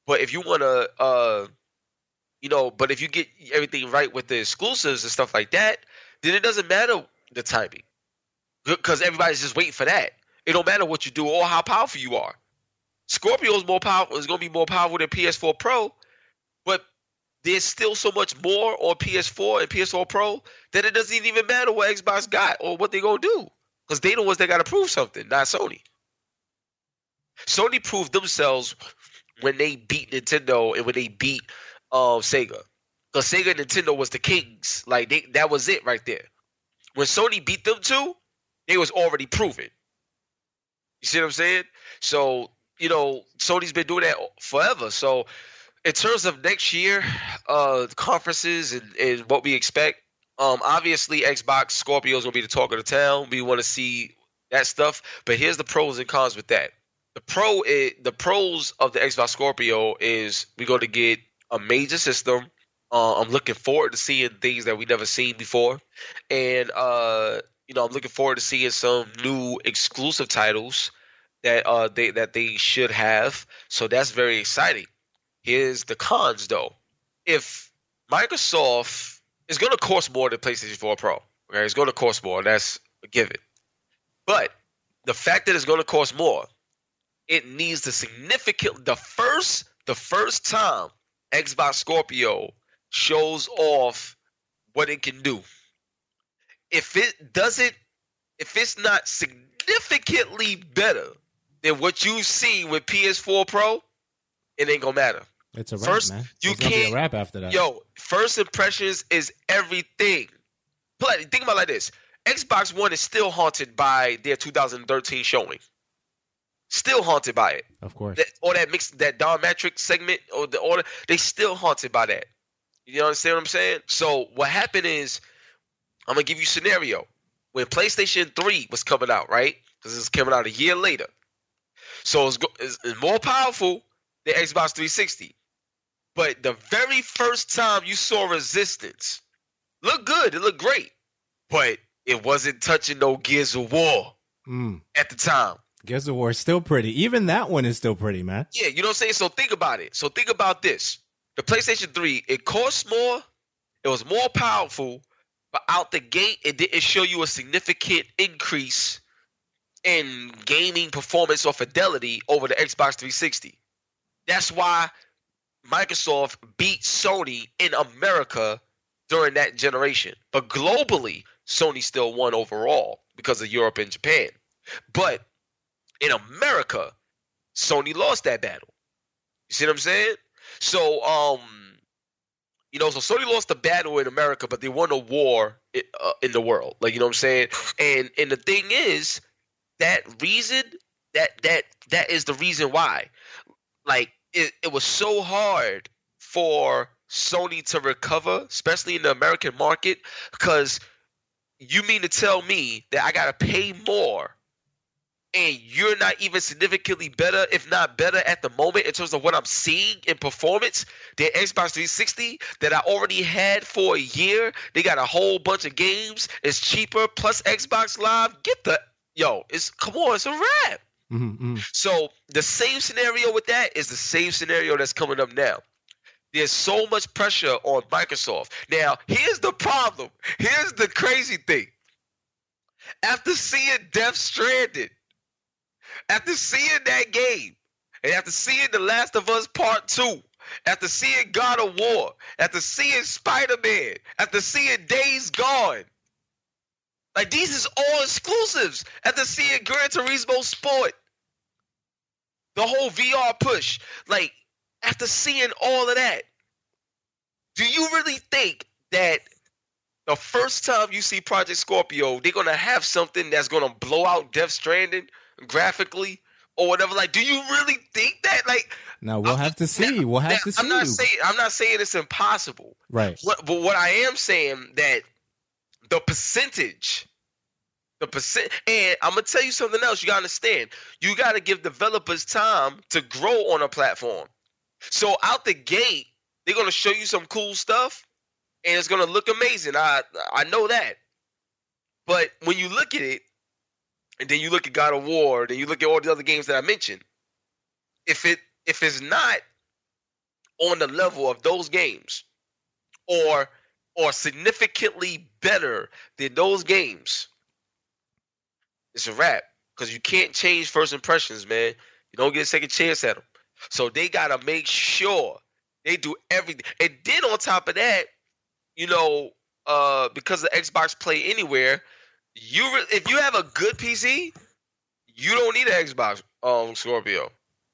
But if you want to, but if you get everything right with the exclusives and stuff like that, then it doesn't matter the timing, because everybody's just waiting for that. It don't matter what you do or how powerful you are. Scorpio is more powerful. Is going to be more powerful than PS4 Pro, but there's still so much more on PS4 and PS4 Pro that it doesn't even matter what Xbox got or what they're going to do, because they the ones that got to prove something, not Sony. Sony proved themselves when they beat Nintendo and when they beat Sega. Because Sega and Nintendo was the kings. Like, that was it right there. When Sony beat them two, they was already proven. You see what I'm saying? So, Sony's been doing that forever. So, in terms of next year, conferences and what we expect, obviously Xbox Scorpio is going to be the talk of the town. We want to see that stuff. But here's the pros and cons with that. The pros of the Xbox Scorpio is we're going to get a major system. I'm looking forward to seeing things that we never seen before, and I'm looking forward to seeing some new exclusive titles that they should have. So that's very exciting. Here's the cons, though. If Microsoft is going to cost more than PlayStation 4 Pro, okay, it's going to cost more. That's a given. But the fact that it's going to cost more, it needs the first time Xbox Scorpio shows off what it can do. If it's not significantly better than what you've seen with PS4 Pro, it ain't gonna matter. It's a wrap, man. It's gonna be a wrap after that. Yo, first impressions is everything. Think about it like this: Xbox One is still haunted by their 2013 showing. Still haunted by it. Of course. That Don Matrix segment, they still haunted by that. You understand what I'm saying? So what happened is, I'm going to give you a scenario. When PlayStation 3 was coming out, right? Because it's coming out a year later. So it's more powerful than Xbox 360. But the very first time you saw Resistance, looked good. It looked great. But it wasn't touching no Gears of War at the time. Gears of War is still pretty. Even that one is still pretty, man. Yeah, you know what I'm saying? So think about it. So think about this. The PlayStation 3, it cost more. It was more powerful. But out the gate, it didn't show you a significant increase in gaming performance or fidelity over the Xbox 360. That's why Microsoft beat Sony in America during that generation. But globally, Sony still won overall because of Europe and Japan. But in America, Sony lost that battle. You see what I'm saying? So, so Sony lost the battle in America, but they won a war in the world. Like, you know what I'm saying? And the thing is, that That is the reason why. Like it was so hard for Sony to recover, especially in the American market, because you mean to tell me that I gotta pay more and you're not even significantly better, if not better at the moment in terms of what I'm seeing in performance, than Xbox 360 that I already had for a year? They got a whole bunch of games. It's cheaper, plus Xbox Live. Come on, it's a wrap. So the same scenario with that is the same scenario that's coming up now. There's so much pressure on Microsoft. Now, here's the problem. Here's the crazy thing. After seeing Death Stranding, after seeing that game, and after seeing The Last of Us Part 2, after seeing God of War, after seeing Spider-Man, after seeing Days Gone, like these is all exclusives. After seeing Gran Turismo Sport, the whole VR push, like after seeing all of that, do you really think that the first time you see Project Scorpio, they're gonna have something that's gonna blow out Death Stranding graphically or whatever? Like, do you really think that? Like, now we'll have to see. We'll have to see. I'm not saying it's impossible, right? But what I am saying that the percentage, and I'm gonna tell you something else. You gotta understand. You gotta give developers time to grow on a platform. So out the gate, they're gonna show you some cool stuff, and it's gonna look amazing. I know that. But when you look at it, and then you look at God of War, then you look at all the other games that I mentioned, if it's not on the level of those games, or significantly better than those games, it's a wrap. Because you can't change first impressions, man. You don't get a second chance at them. So they gotta make sure they do everything. And then on top of that, because of Xbox Play Anywhere, if you have a good PC, you don't need an Xbox Scorpio.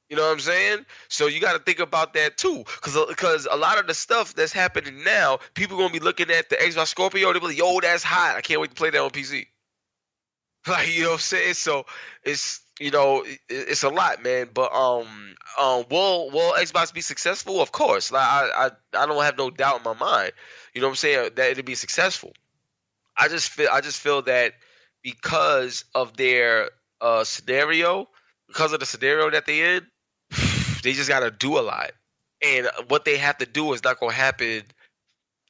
You know what I'm saying? So you got to think about that too, because a lot of the stuff that's happening now, people gonna be looking at the Xbox Scorpio. They be like, "Yo, that's hot! I can't wait to play that on PC." Like, you know what I'm saying? So it's it's a lot, man. But will Xbox be successful? Of course. Like I don't have no doubt in my mind. You know what I'm saying? That it'll be successful. I just feel that because of their scenario, because of the scenario that they in, they just gotta do a lot. And what they have to do is not gonna happen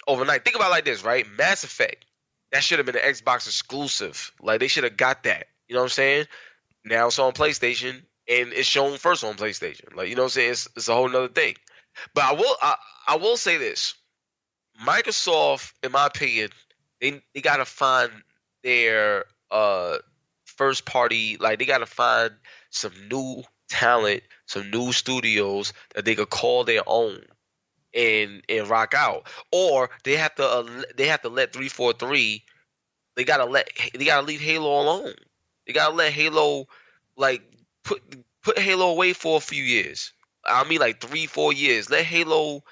overnight. Think about it like this, right? Mass Effect. That should have been an Xbox exclusive. Like, they should have got that. You know what I'm saying? Now it's on PlayStation, and it's shown first on PlayStation. Like, you know what I'm saying? It's a whole nother thing. But I will say this. Microsoft, in my opinion, they got to find their first party. Like, they got to find some new talent, some new studios that they could call their own and rock out. Or they have to let 343. They gotta leave Halo alone. They gotta let Halo, like, put Halo away for a few years. I mean, like 3-4 years. Let Halo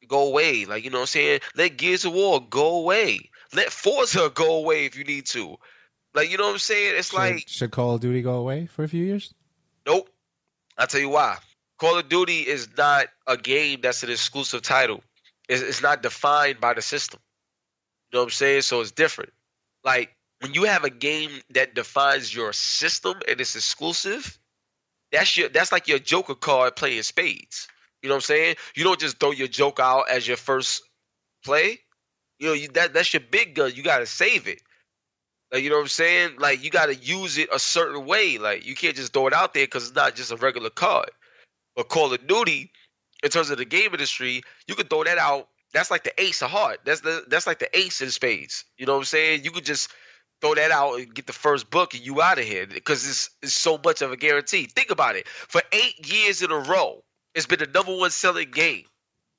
go away. Like, you know what I'm saying? Let Gears of War go away. Let Forza go away if you need to. Like, you know what I'm saying? It's should Call of Duty go away for a few years? Nope. I'll tell you why. Call of Duty is not a game that's an exclusive title. It's not defined by the system. You know what I'm saying? So it's different. Like, when you have a game that defines your system and it's exclusive, that's like your Joker card playing spades. You know what I'm saying? You don't just throw your Joker out as your first play. That's your big gun. You got to save it. Like, you know what I'm saying? Like, you got to use it a certain way. Like, you can't just throw it out there because it's not just a regular card. But Call of Duty, in terms of the game industry, you could throw that out. That's like the ace of heart. That's like the ace in spades. You know what I'm saying? You could just throw that out and get the first book and you out of here because it's so much of a guarantee. Think about it. For 8 years in a row, it's been the number one selling game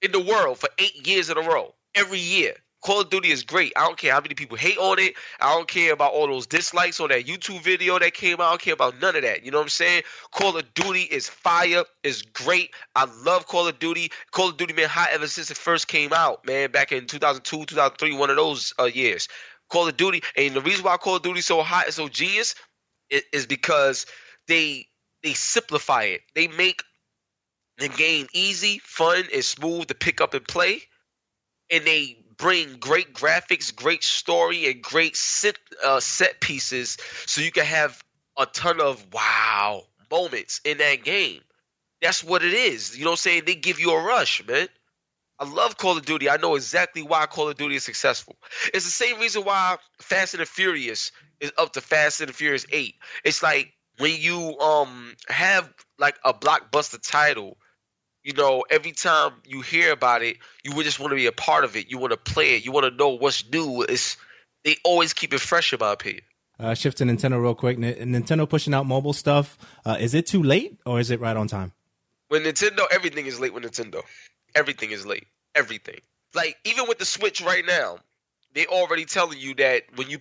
in the world for 8 years in a row. Every year. Call of Duty is great. I don't care how many people hate on it. I don't care about all those dislikes on that YouTube video that came out. I don't care about none of that. You know what I'm saying? Call of Duty is fire. It's great. I love Call of Duty. Call of Duty been hot ever since it first came out, man, back in 2002, 2003, one of those years. Call of Duty, and the reason why Call of Duty is so hot and so genius is because they they simplify it. They make the game easy, fun, and smooth to pick up and play. And they bring great graphics, great story, and great set pieces so you can have a ton of wow moments in that game. That's what it is. You know what I'm saying? They give you a rush, man. I love Call of Duty. I know exactly why Call of Duty is successful. It's the same reason why Fast and the Furious is up to Fast and the Furious 8. It's like when you have like a blockbuster title, you know, every time you hear about it, you would just want to be a part of it. You want to play it. You want to know what's new. They always keep it fresh, in my opinion. Shift to Nintendo real quick. Nintendo pushing out mobile stuff. Is it too late or is it right on time? When Nintendo, everything is late with Nintendo. Everything is late. Everything. Like, even with the Switch right now, they already telling you that when you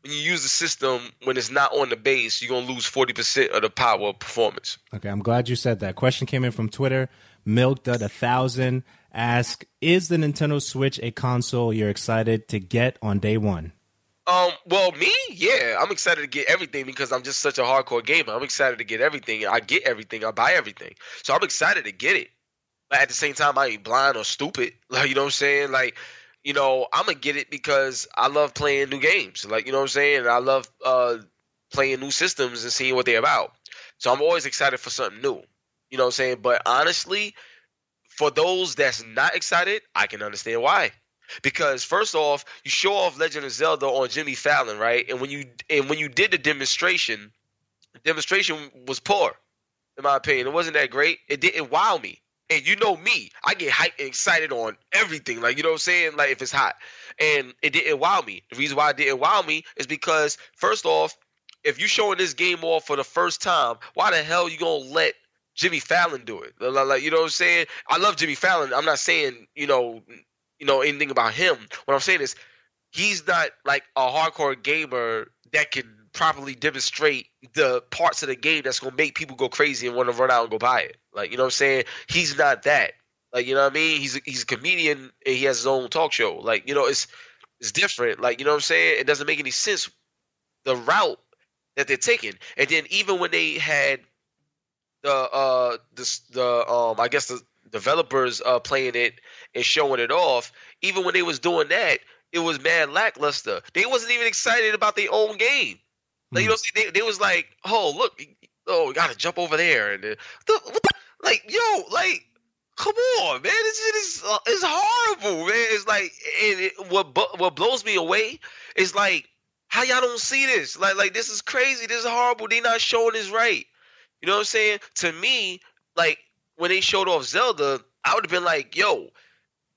use the system, when it's not on the base, you're going to lose 40% of the power of performance. Okay, I'm glad you said that. Question came in from Twitter. Milked1000 asked, is the Nintendo Switch a console you're excited to get on day one? Well, me, yeah, I'm excited to get everything because I'm just such a hardcore gamer. I'm excited to get everything. I get everything. I buy everything. So I'm excited to get it. But at the same time, I ain't blind or stupid. Like, you know what I'm saying? Like, you know, I'm going to get it because I love playing new games. Like, you know what I'm saying? I love playing new systems and seeing what they're about. So I'm always excited for something new. You know what I'm saying? But honestly, for those that's not excited, I can understand why. Because first off, you show off Legend of Zelda on Jimmy Fallon, right? And when you did the demonstration was poor, in my opinion. It wasn't that great. It didn't wow me. And you know me, I get hyped and excited on everything. Like, you know what I'm saying? Like, if it's hot. And it didn't wow me. The reason why it didn't wow me is because, first off, if you're showing this game off for the first time, why the hell you going to let Jimmy Fallon do it? Like, you know what I'm saying? I love Jimmy Fallon. I'm not saying, you know anything about him. What I'm saying is he's not like a hardcore gamer that can properly demonstrate the parts of the game that's going to make people go crazy and want to run out and go buy it. Like, you know what I'm saying? He's not that. Like, you know what I mean? He's a comedian and he has his own talk show. Like, you know, it's different. Like, you know what I'm saying? It doesn't make any sense, the route that they're taking. And then even when they had I guess the developers playing it and showing it off, even when they was doing that, it was mad lackluster. They wasn't even excited about their own game. Like, you know, they was like, oh, look, we gotta jump over there, and like, yo, like, come on, man, this shit is horrible, man. It's like, what blows me away is like, how y'all don't see this? Like this is crazy. This is horrible. They not showing this right. You know what I'm saying? To me, like, when they showed off Zelda, I would have been like, yo,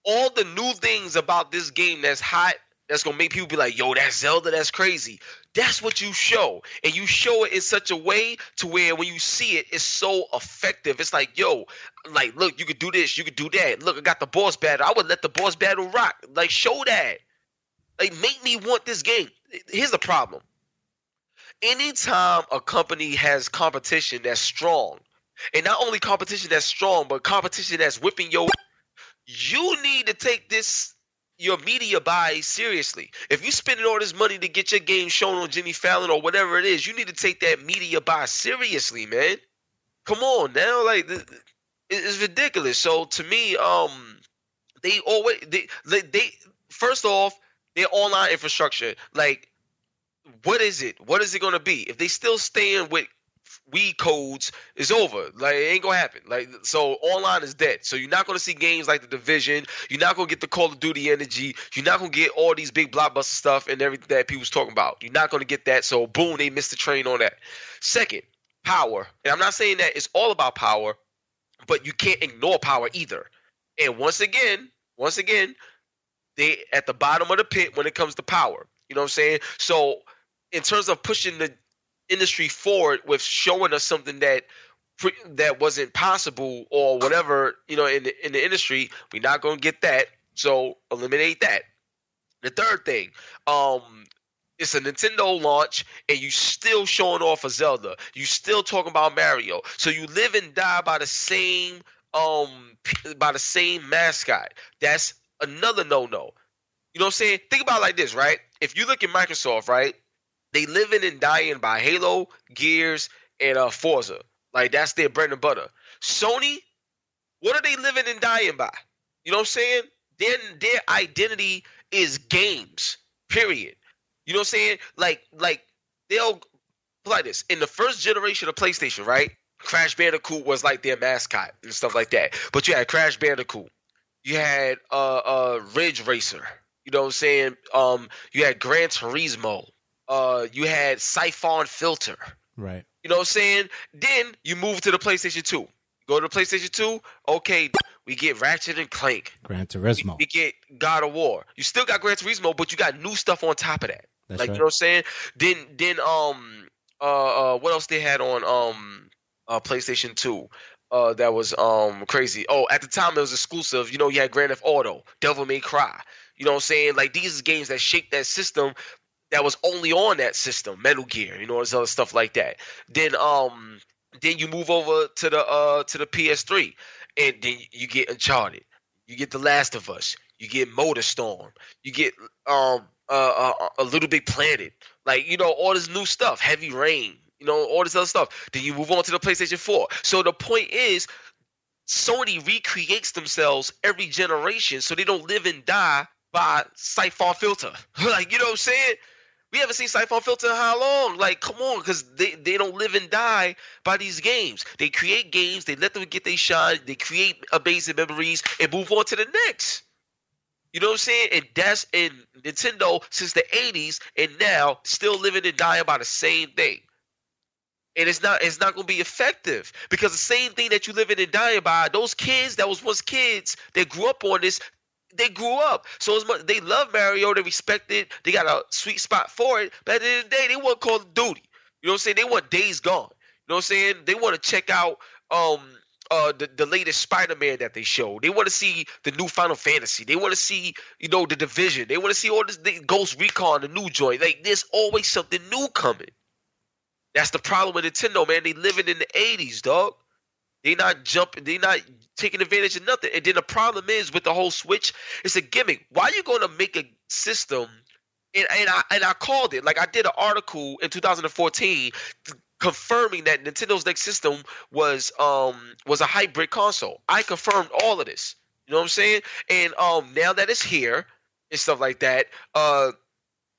all the new things about this game that's hot, that's going to make people be like, yo, that's Zelda, that's crazy. That's what you show. And you show it in such a way to where when you see it, it's so effective. It's like, yo, like, look, you could do this, you could do that. Look, I got the boss battle. I would let the boss battle rock. Like, show that. Like, make me want this game. Here's the problem. Anytime a company has competition that's strong, and not only competition that's strong, but competition that's whipping you need to take your media buy seriously. If you spending all this money to get your game shown on Jimmy Fallon or whatever it is, you need to take that media buy seriously, man. Come on now, like, it's ridiculous. So to me, they first off, their online infrastructure, like, what is it? What is it going to be? If they still staying with Wii codes, it's over. Like, it ain't gonna happen. Like, so online is dead. So you're not gonna see games like The Division. You're not gonna get the Call of Duty energy. You're not gonna get all these big blockbuster stuff and everything that people's talking about. You're not gonna get that. So boom, they missed the train on that. Second, power. And I'm not saying that it's all about power, but you can't ignore power either. And once again, they at the bottom of the pit when it comes to power. You know what I'm saying? So in terms of pushing the industry forward with showing us something that wasn't possible or whatever, you know, in the industry, we're not going to get that. So eliminate that. The third thing, it's a Nintendo launch and you still showing off a Zelda. You still talking about Mario. So you live and die by the same mascot. That's another no-no. You know what I'm saying? Think about it like this, right? If you look at Microsoft, right? They living and dying by Halo, Gears, and Forza. Like that's their bread and butter. Sony, what are they living and dying by? You know what I'm saying? Their identity is games. Period. You know what I'm saying? Like they'll play this. In the first generation of PlayStation, right? Crash Bandicoot was like their mascot and stuff like that. But you had Crash Bandicoot. You had Ridge Racer. You know what I'm saying? You had Gran Turismo. You had Siphon Filter. Right. You know what I'm saying? Then you move to the PlayStation 2. Go to the PlayStation 2. Okay, we get Ratchet and Clank. Gran Turismo. We get God of War. You still got Gran Turismo, but you got new stuff on top of that. That's like right. You know what I'm saying? Then what else they had on PlayStation 2? That was crazy. Oh, at the time it was exclusive. You know, you had Grand Theft Auto, Devil May Cry. You know what I'm saying? Like these games that shaped that system that was only on that system. Metal Gear, you know, there's other stuff like that. Then you move over to the PS3, and then you get Uncharted. You get The Last of Us. You get MotorStorm. You get a Little Big Planet. Like, you know, all this new stuff. Heavy Rain. You know, all this other stuff. Then you move on to the PlayStation 4. So the point is, Sony recreates themselves every generation so they don't live and die by Siphon Filter. Like, you know what I'm saying? We haven't seen Siphon Filter in how long? Like, come on, because they don't live and die by these games. They create games, they let them get their shine, they create amazing memories, and move on to the next. You know what I'm saying? And that's in Nintendo since the 80s, and now still living and dying by the same thing. And it's not going to be effective because the same thing that you living and dying by, those kids that was once kids that grew up on this, they grew up. So as much, they love Mario, they respect it, they got a sweet spot for it. But at the end of the day, they want Call of Duty. You know what I'm saying? They want Days Gone. You know what I'm saying? They want to check out the latest Spider-Man that they show. They want to see the new Final Fantasy. They want to see, you know, the Division. They want to see all this Ghost Recon, the new joint. Like there's always something new coming. That's the problem with Nintendo, man. They living in the 80s, dog. They not jumping. They not taking advantage of nothing. And then the problem is with the whole Switch, it's a gimmick. Why are you going to make a system? And I called it. Like I did an article in 2014 confirming that Nintendo's next system was a hybrid console. I confirmed all of this. You know what I'm saying? And now that it's here and stuff like that,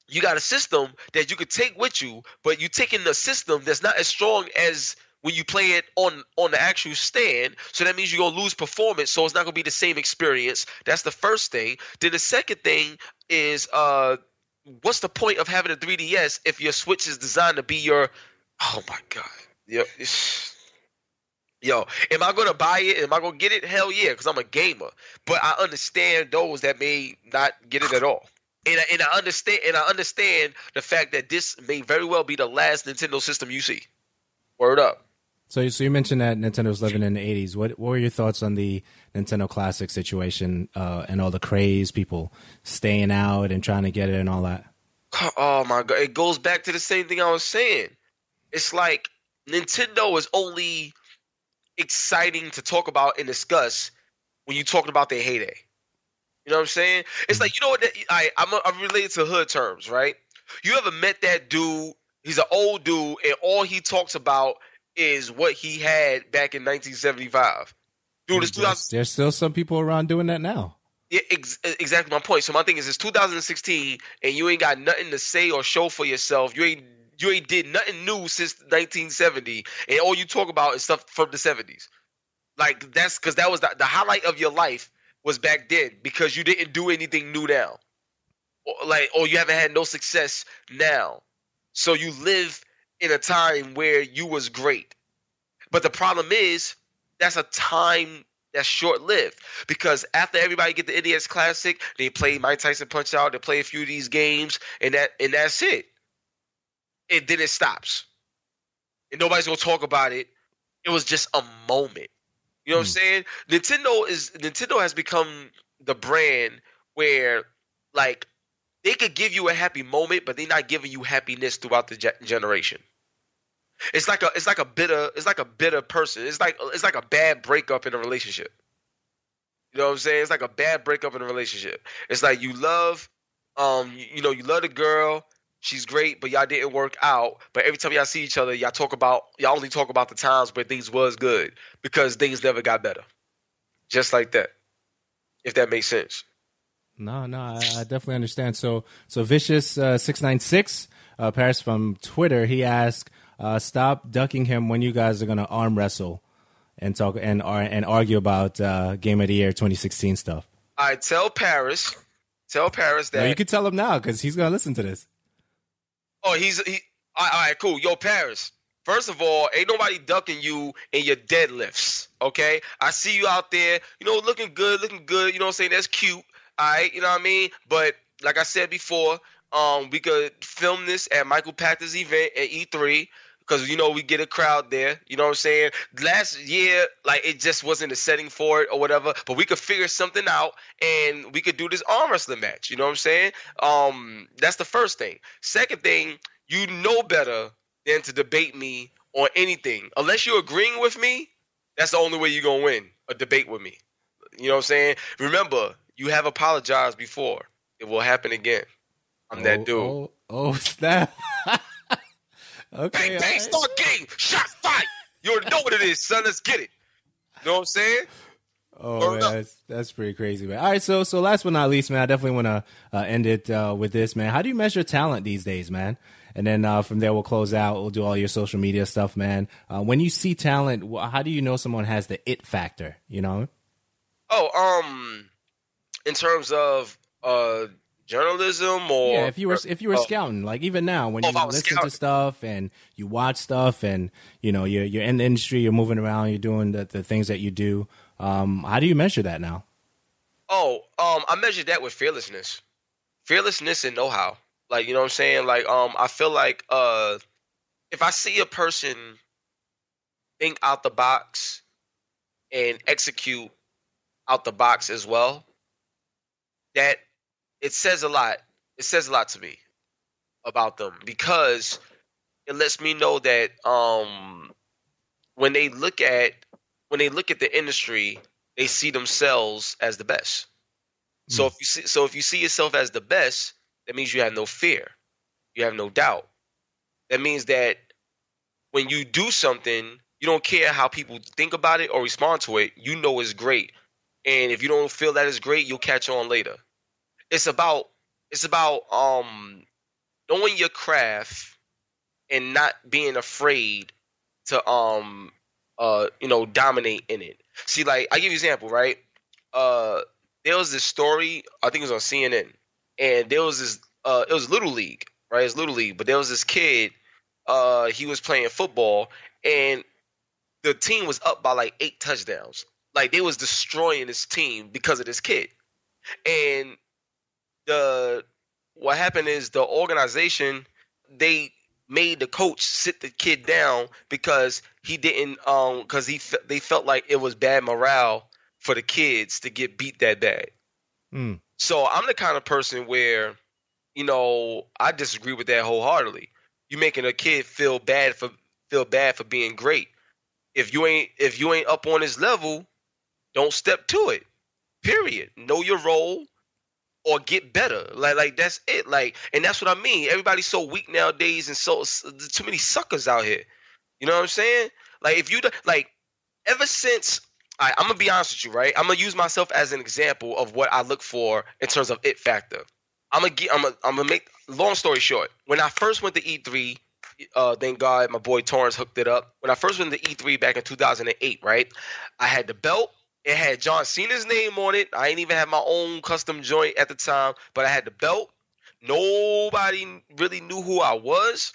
you got a system that you could take with you, but you taking the system that's not as strong as when you play it on the actual stand. So that means you're going to lose performance, so it's not going to be the same experience. That's the first thing. Then the second thing is what's the point of having a 3DS if your Switch is designed to be your – oh, my God. Yo, am I going to buy it? Am I going to get it? Hell yeah, because I'm a gamer. But I understand those that may not get it at all. And I understand the fact that this may very well be the last Nintendo system you see. Word up. So you mentioned that Nintendo's living in the 80s. What were your thoughts on the Nintendo Classic situation and all the craze, people staying out and trying to get it and all that? Oh, my God. It goes back to the same thing I was saying. It's like Nintendo is only exciting to talk about and discuss when you're talking about their heyday. You know what I'm saying? It's like, you know what? I'm related to hood terms, right? You ever met that dude? He's an old dude, and all he talks about is what he had back in 1975. Dude, there's still some people around doing that now. Yeah, exactly my point. So my thing is, it's 2016, and you ain't got nothing to say or show for yourself. You ain't did nothing new since 1970, and all you talk about is stuff from the 70s. Like that's because that was the highlight of your life. Was back then because you didn't do anything new now, or you haven't had no success now. So you live in a time where you was great. But the problem is that's a time that's short-lived because after everybody get the NES Classic, they play Mike Tyson Punch-Out, they play a few of these games, and that's it. And then it stops. And nobody's going to talk about it. It was just a moment. You know what I'm saying? Nintendo has become the brand where, like, they could give you a happy moment, but they're not giving you happiness throughout the generation. It's like a bitter person. It's like a bad breakup in a relationship. You know what I'm saying? It's like a bad breakup in a relationship. It's like you love, you love the girl. She's great, but y'all didn't work out. But every time y'all see each other, y'all only talk about the times where things was good because things never got better. Just like that. If that makes sense. No, I definitely understand. So Vicious 696, Paris from Twitter, he asked, stop ducking him when you guys are gonna arm wrestle and talk and argue about Game of the Year 2016 stuff. All right, tell Paris that. No, you can tell him now because he's gonna listen to this. Oh, he. All right, cool. Yo, Paris. First of all, ain't nobody ducking you in your deadlifts, okay? I see you out there, looking good, you know what I'm saying? That's cute, all right? You know what I mean? But like I said before, we could film this at Michael Pactor's event at E3 because, we get a crowd there, you know what I'm saying? Last year, it just wasn't a setting for it or whatever, but we could figure something out and we could do this arm wrestling match, you know what I'm saying? That's the first thing. Second thing, you know better than to debate me on anything. Unless you're agreeing with me, that's the only way you're going to win a debate with me. You know what I'm saying? Remember, you have apologized before. It will happen again. I'm that dude. Oh, snap. Okay. Bang, bang, start game. Shot fight. You already know what it is, son. Let's get it. You know what I'm saying? Oh, man, that's pretty crazy, man. All right, so last but not least, man, I definitely want to end it with this, man. How do you measure talent these days, man? And then from there, we'll close out. We'll do all your social media stuff, man. When you see talent, how do you know someone has the it factor, Oh, in terms of journalism or... Yeah, if you were scouting, like even now, when you listen to stuff and you watch stuff and, you're in the industry, you're moving around, you're doing the things that you do, how do you measure that now? Oh, I measure that with fearlessness. Fearlessness and know-how. Like, you know what I'm saying? Like, I feel like if I see a person think out the box and execute out the box as well, that it says a lot. It says a lot to me about them because it lets me know that when they look at the industry, they see themselves as the best. So if you see yourself as the best, that means you have no fear. You have no doubt. That means that when you do something, you don't care how people think about it or respond to it. You know it's great. And if you don't feel that it's great, you'll catch on later. It's about knowing your craft and not being afraid to dominate in it. See, like, I give you an example, right? There was this story, I think it was on CNN. And there was this, it was Little League, right? It's Little League, but there was this kid, he was playing football, and the team was up by like 8 touchdowns. Like, they was destroying this team because of this kid. And what happened is the organization, they made the coach sit the kid down because he didn't, they felt like it was bad morale for the kids to get beat that bad. So I'm the kind of person where, I disagree with that wholeheartedly. You making a kid feel bad for being great. If you ain't up on his level, don't step to it. Period. Know your role or get better. Like that's it. Like, and that's what I mean. Everybody's so weak nowadays, and so too many suckers out here. You know what I'm saying? Like, if you like, ever since. I'm gonna be honest with you, right? I'm gonna use myself as an example of what I look for in terms of it factor. I'm gonna make long story short. When I first went to E3, thank God my boy Torrance hooked it up. When I first went to E3 back in 2008, right? I had the belt. It had John Cena's name on it. I ain't even have my own custom joint at the time, but I had the belt. Nobody really knew who I was.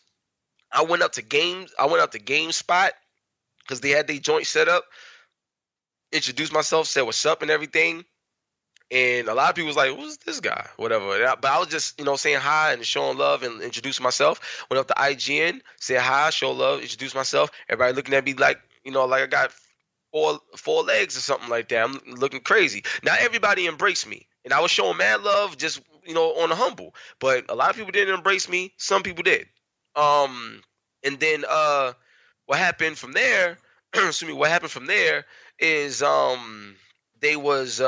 I went up to GameSpot because they had their joint set up. Introduced myself, said what's up and everything. And a lot of people was like, who's this guy? Whatever. But I was just, saying hi and showing love and introducing myself. Went up to IGN, said hi, show love, introduced myself. Everybody looking at me like, like I got four legs or something like that. I'm looking crazy. Not everybody embraced me. And I was showing mad love just, on the humble. But a lot of people didn't embrace me. Some people did. And then what happened from there, is they was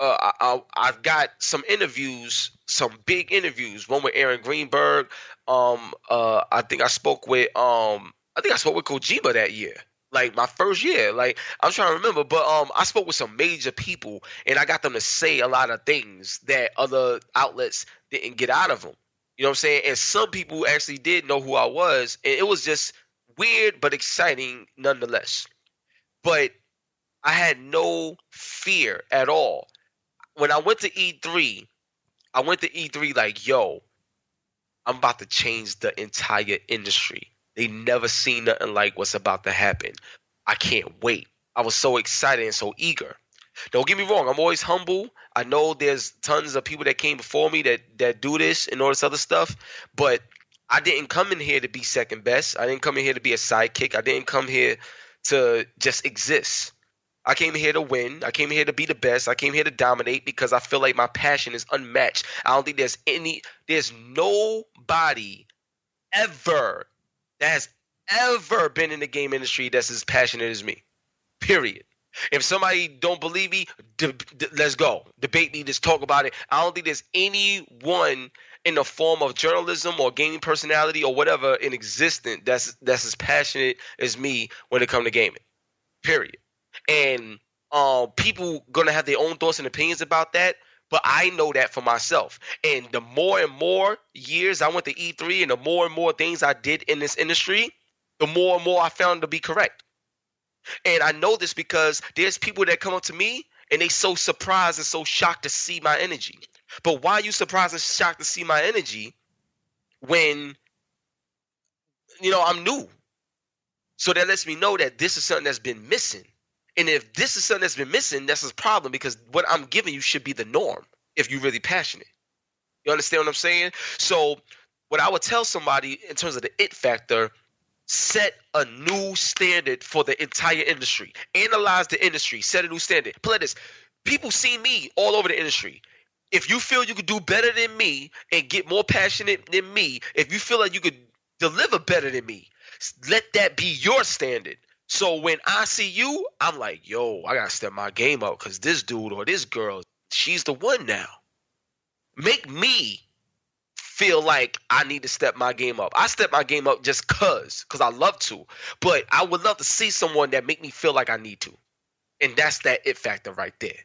I've got some interviews, some big interviews. One with Aaron Greenberg. I think I spoke with Kojima that year. Like my first year. Like I'm trying to remember, but I spoke with some major people, and I got them to say a lot of things that other outlets didn't get out of them. You know what I'm saying? And some people actually did know who I was, and it was just weird but exciting nonetheless. But I had no fear at all. When I went to E3, I went to E3 like, yo, I'm about to change the entire industry. They never seen nothing like what's about to happen. I can't wait. I was so excited and so eager. Don't get me wrong. I'm always humble. I know there's tons of people that came before me that do this and all this other stuff. But I didn't come in here to be second best. I didn't come in here to be a sidekick. I didn't come here to just exist. I came here to win. I came here to be the best. I came here to dominate because I feel like my passion is unmatched. I don't think there's nobody ever that has ever been in the game industry that's as passionate as me. Period. If somebody don't believe me, let's go. Debate me, just talk about it. I don't think there's anyone in the form of journalism or gaming personality or whatever in existence that's as passionate as me when it comes to gaming. Period. And people gonna have their own thoughts and opinions about that, but I know that for myself. And the more and more years I went to E3 and the more things I did in this industry, the more and more I found to be correct. And I know this because there's people that come up to me and they so surprised and so shocked to see my energy. But why are you surprised and shocked to see my energy when, I'm new? So that lets me know that this is something that's been missing. And if this is something that's been missing, that's a problem because what I'm giving you should be the norm if you're really passionate. You understand what I'm saying? So what I would tell somebody in terms of the it factor, set a new standard for the entire industry. Analyze the industry. Set a new standard. Play this. People see me all over the industry. If you feel you could do better than me and get more passionate than me, if you feel like you could deliver better than me, let that be your standard. So when I see you, I'm like, yo, I got to step my game up because this dude or this girl, she's the one now. Make me feel like I need to step my game up. I step my game up just because I love to. But I would love to see someone that make me feel like I need to. And that's that it factor right there.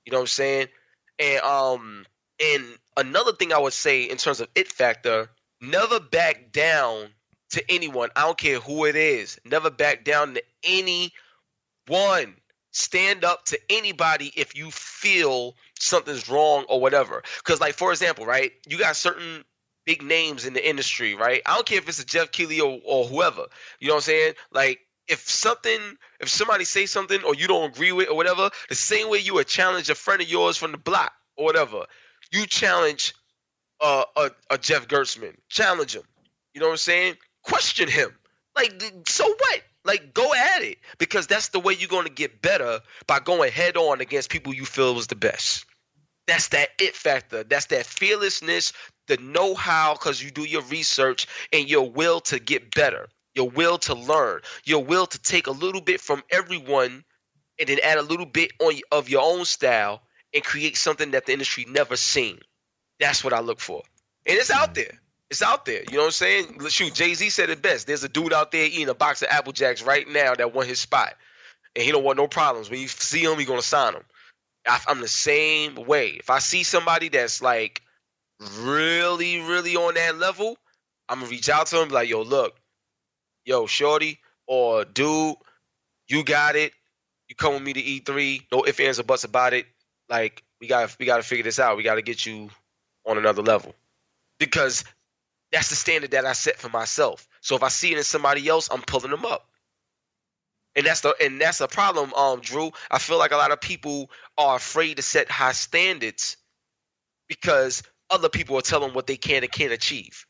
You know what I'm saying? And another thing I would say in terms of it factor, never back down to anyone. I don't care who it is. Never back down to anyone. Stand up to anybody if you feel something's wrong or whatever. Because, like, for example, right, you got certain big names in the industry, right? I don't care if it's a Jeff Keighley or whoever. You know what I'm saying? Like, if somebody says something or you don't agree with or whatever, the same way you would challenge a friend of yours from the block or whatever, you challenge a Jeff Gertzman. Challenge him. You know what I'm saying? Question him. Like, so what? Like, go at it. Because that's the way you're going to get better, by going head on against people you feel was the best. That's that it factor. That's that fearlessness, the know-how, because you do your research, and your will to get better, your will to learn, your will to take a little bit from everyone and then add a little bit of your own style and create something that the industry never seen. That's what I look for. And it's out there. It's out there. You know what I'm saying? Shoot, Jay-Z said it best. There's a dude out there eating a box of Apple Jacks right now that won his spot. And he don't want no problems. When you see him, you're going to sign him. I'm the same way. If I see somebody that's like really, really on that level, I'm going to reach out to him and be like, yo, look, yo, shorty or dude, you got it. You come with me to E3. No ifs, ands, or buts about it. Like, we got to figure this out. We got to get you on another level. Because that's the standard that I set for myself. So if I see it in somebody else, I'm pulling them up. And that's a problem, Drew. I feel like a lot of people are afraid to set high standards because other people are telling them what they can and can't achieve.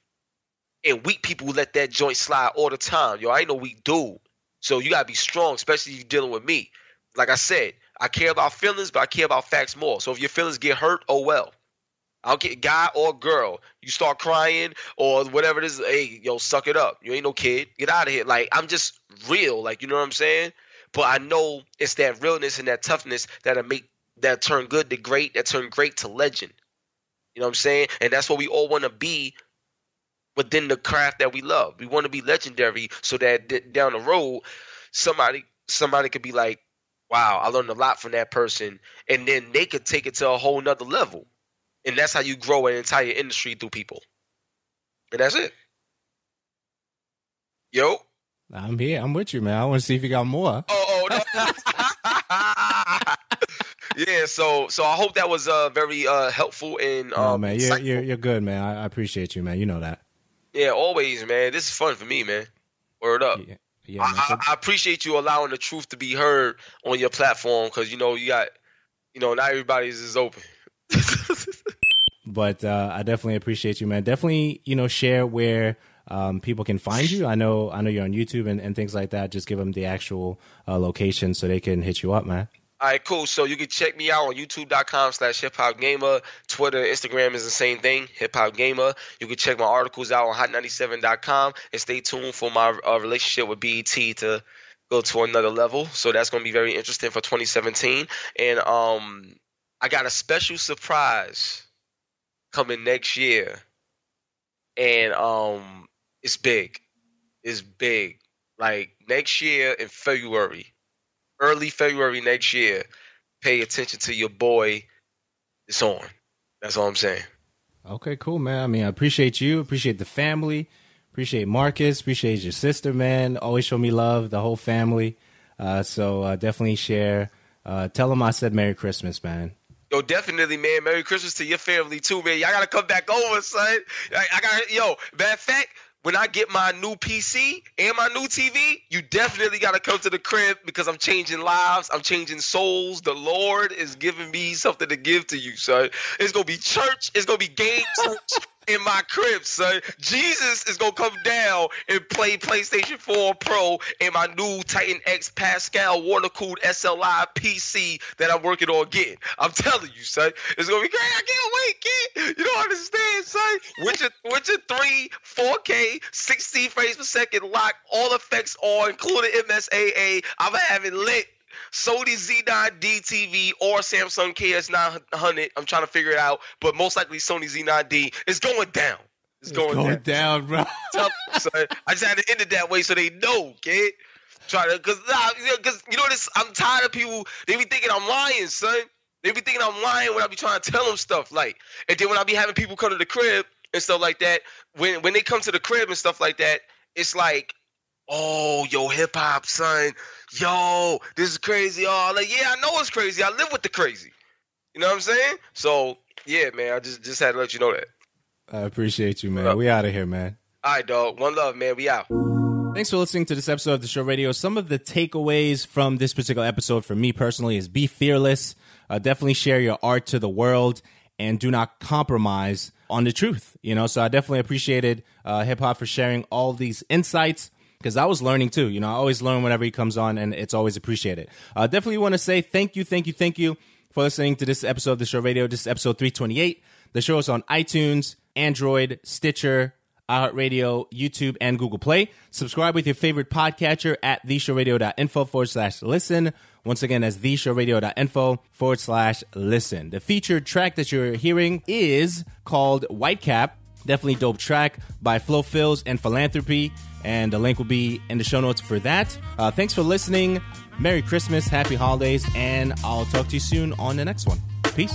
And weak people let that joint slide all the time. Yo, I ain't no weak dude. So you gotta be strong, especially if you're dealing with me. Like I said, I care about feelings, but I care about facts more. So if your feelings get hurt, oh well. I don't care, guy or girl. You start crying or whatever it is, hey, yo, suck it up. You ain't no kid. Get out of here. Like, I'm just real. Like, you know what I'm saying? But I know it's that realness and that toughness that'll make that turn good to great, that turn great to legend. You know what I'm saying? And that's what we all want to be within the craft that we love. We want to be legendary so that down the road, somebody could be like, wow, I learned a lot from that person. And then they could take it to a whole nother level. And that's how you grow an entire industry through people. And that's it. Yo. I'm here. I'm with you, man. I want to see if you got more. Oh, no. Yeah, so I hope that was very helpful and man, you're good, man. I appreciate you, man. You know that. Yeah, always, man. This is fun for me, man. Word up. Yeah, I appreciate you allowing the truth to be heard on your platform because you got not everybody's is open. But I definitely appreciate you, man. Definitely, share where people can find you. I know you're on YouTube and things like that. Just give them the actual location so they can hit you up, man. All right, cool. So you can check me out on youtube.com/HipHopGamer. Twitter, Instagram is the same thing, HipHopGamer. You can check my articles out on hot97.com and stay tuned for my relationship with BET to go to another level. So that's going to be very interesting for 2017. And I got a special surprise coming next year. And it's big. It's big. Like next year in February. Early February next year, pay attention to your boy. It's on. That's all I'm saying. Okay, cool, man. I mean, I appreciate you. Appreciate the family. Appreciate Marcus. Appreciate your sister, man. Always show me love, the whole family. So definitely share. Tell them I said Merry Christmas, man. Yo, definitely, man. Merry Christmas to your family, too, man. Y'all got to come back over, son. Matter of fact, when I get my new PC and my new TV, you definitely got to come to the crib because I'm changing lives. I'm changing souls. The Lord is giving me something to give to you, son. It's going to be church. It's going to be game church in my crib, son. Jesus is going to come down and play PlayStation 4 Pro in my new Titan X Pascal water-cooled SLI PC that I'm working on getting. I'm telling you, son. It's going to be great. I can't wait, kid. You don't understand, son. Witcher 3, 4K, 60 frames per second lock, all effects on, including MSAA. I'm having lit. Sony Z9D TV or Samsung KS900. I'm trying to figure it out, but most likely Sony Z9D. It's going down. It's going down, bro. I just had to end it that way so they know, kid. Because this. I'm tired of people. They be thinking I'm lying, son. They be thinking I'm lying when I be trying to tell them stuff like. And then when I be having people come to the crib and stuff like that, when they come to the crib and stuff like that, it's like, oh, yo, hip hop, son. Yo, this is crazy. Oh, like, yeah, I know it's crazy. I live with the crazy. You know what I'm saying? So, yeah, man, I just had to let you know that. I appreciate you, man. We out of here, man. All right, dog. One love, man. We out. Thanks for listening to this episode of The Show Radio. Some of the takeaways from this particular episode for me personally is be fearless. Definitely share your art to the world and do not compromise on the truth. So I definitely appreciated Hip Hop for sharing all these insights. Because I was learning too. I always learn whenever he comes on, and it's always appreciated. Definitely want to say thank you for listening to this episode of The Show Radio. This is episode 328. The show is on iTunes, Android, Stitcher, iHeartRadio, YouTube, and Google Play. Subscribe with your favorite podcatcher at theshowradio.info/listen. Once again, that's theshowradio.info/listen. The featured track that you're hearing is called Whitecap. Definitely dope track by Flo Phils and Philanthropy. And the link will be in the show notes for that. Thanks for listening. Merry Christmas, Happy Holidays, and I'll talk to you soon on the next one. Peace.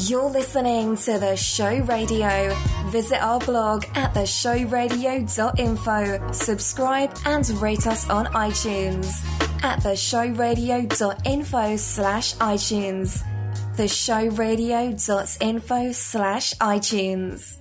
You're listening to The Show Radio. Visit our blog at theshowradio.info. Subscribe and rate us on iTunes at theshowradio.info/iTunes. theshowradio.info/iTunes.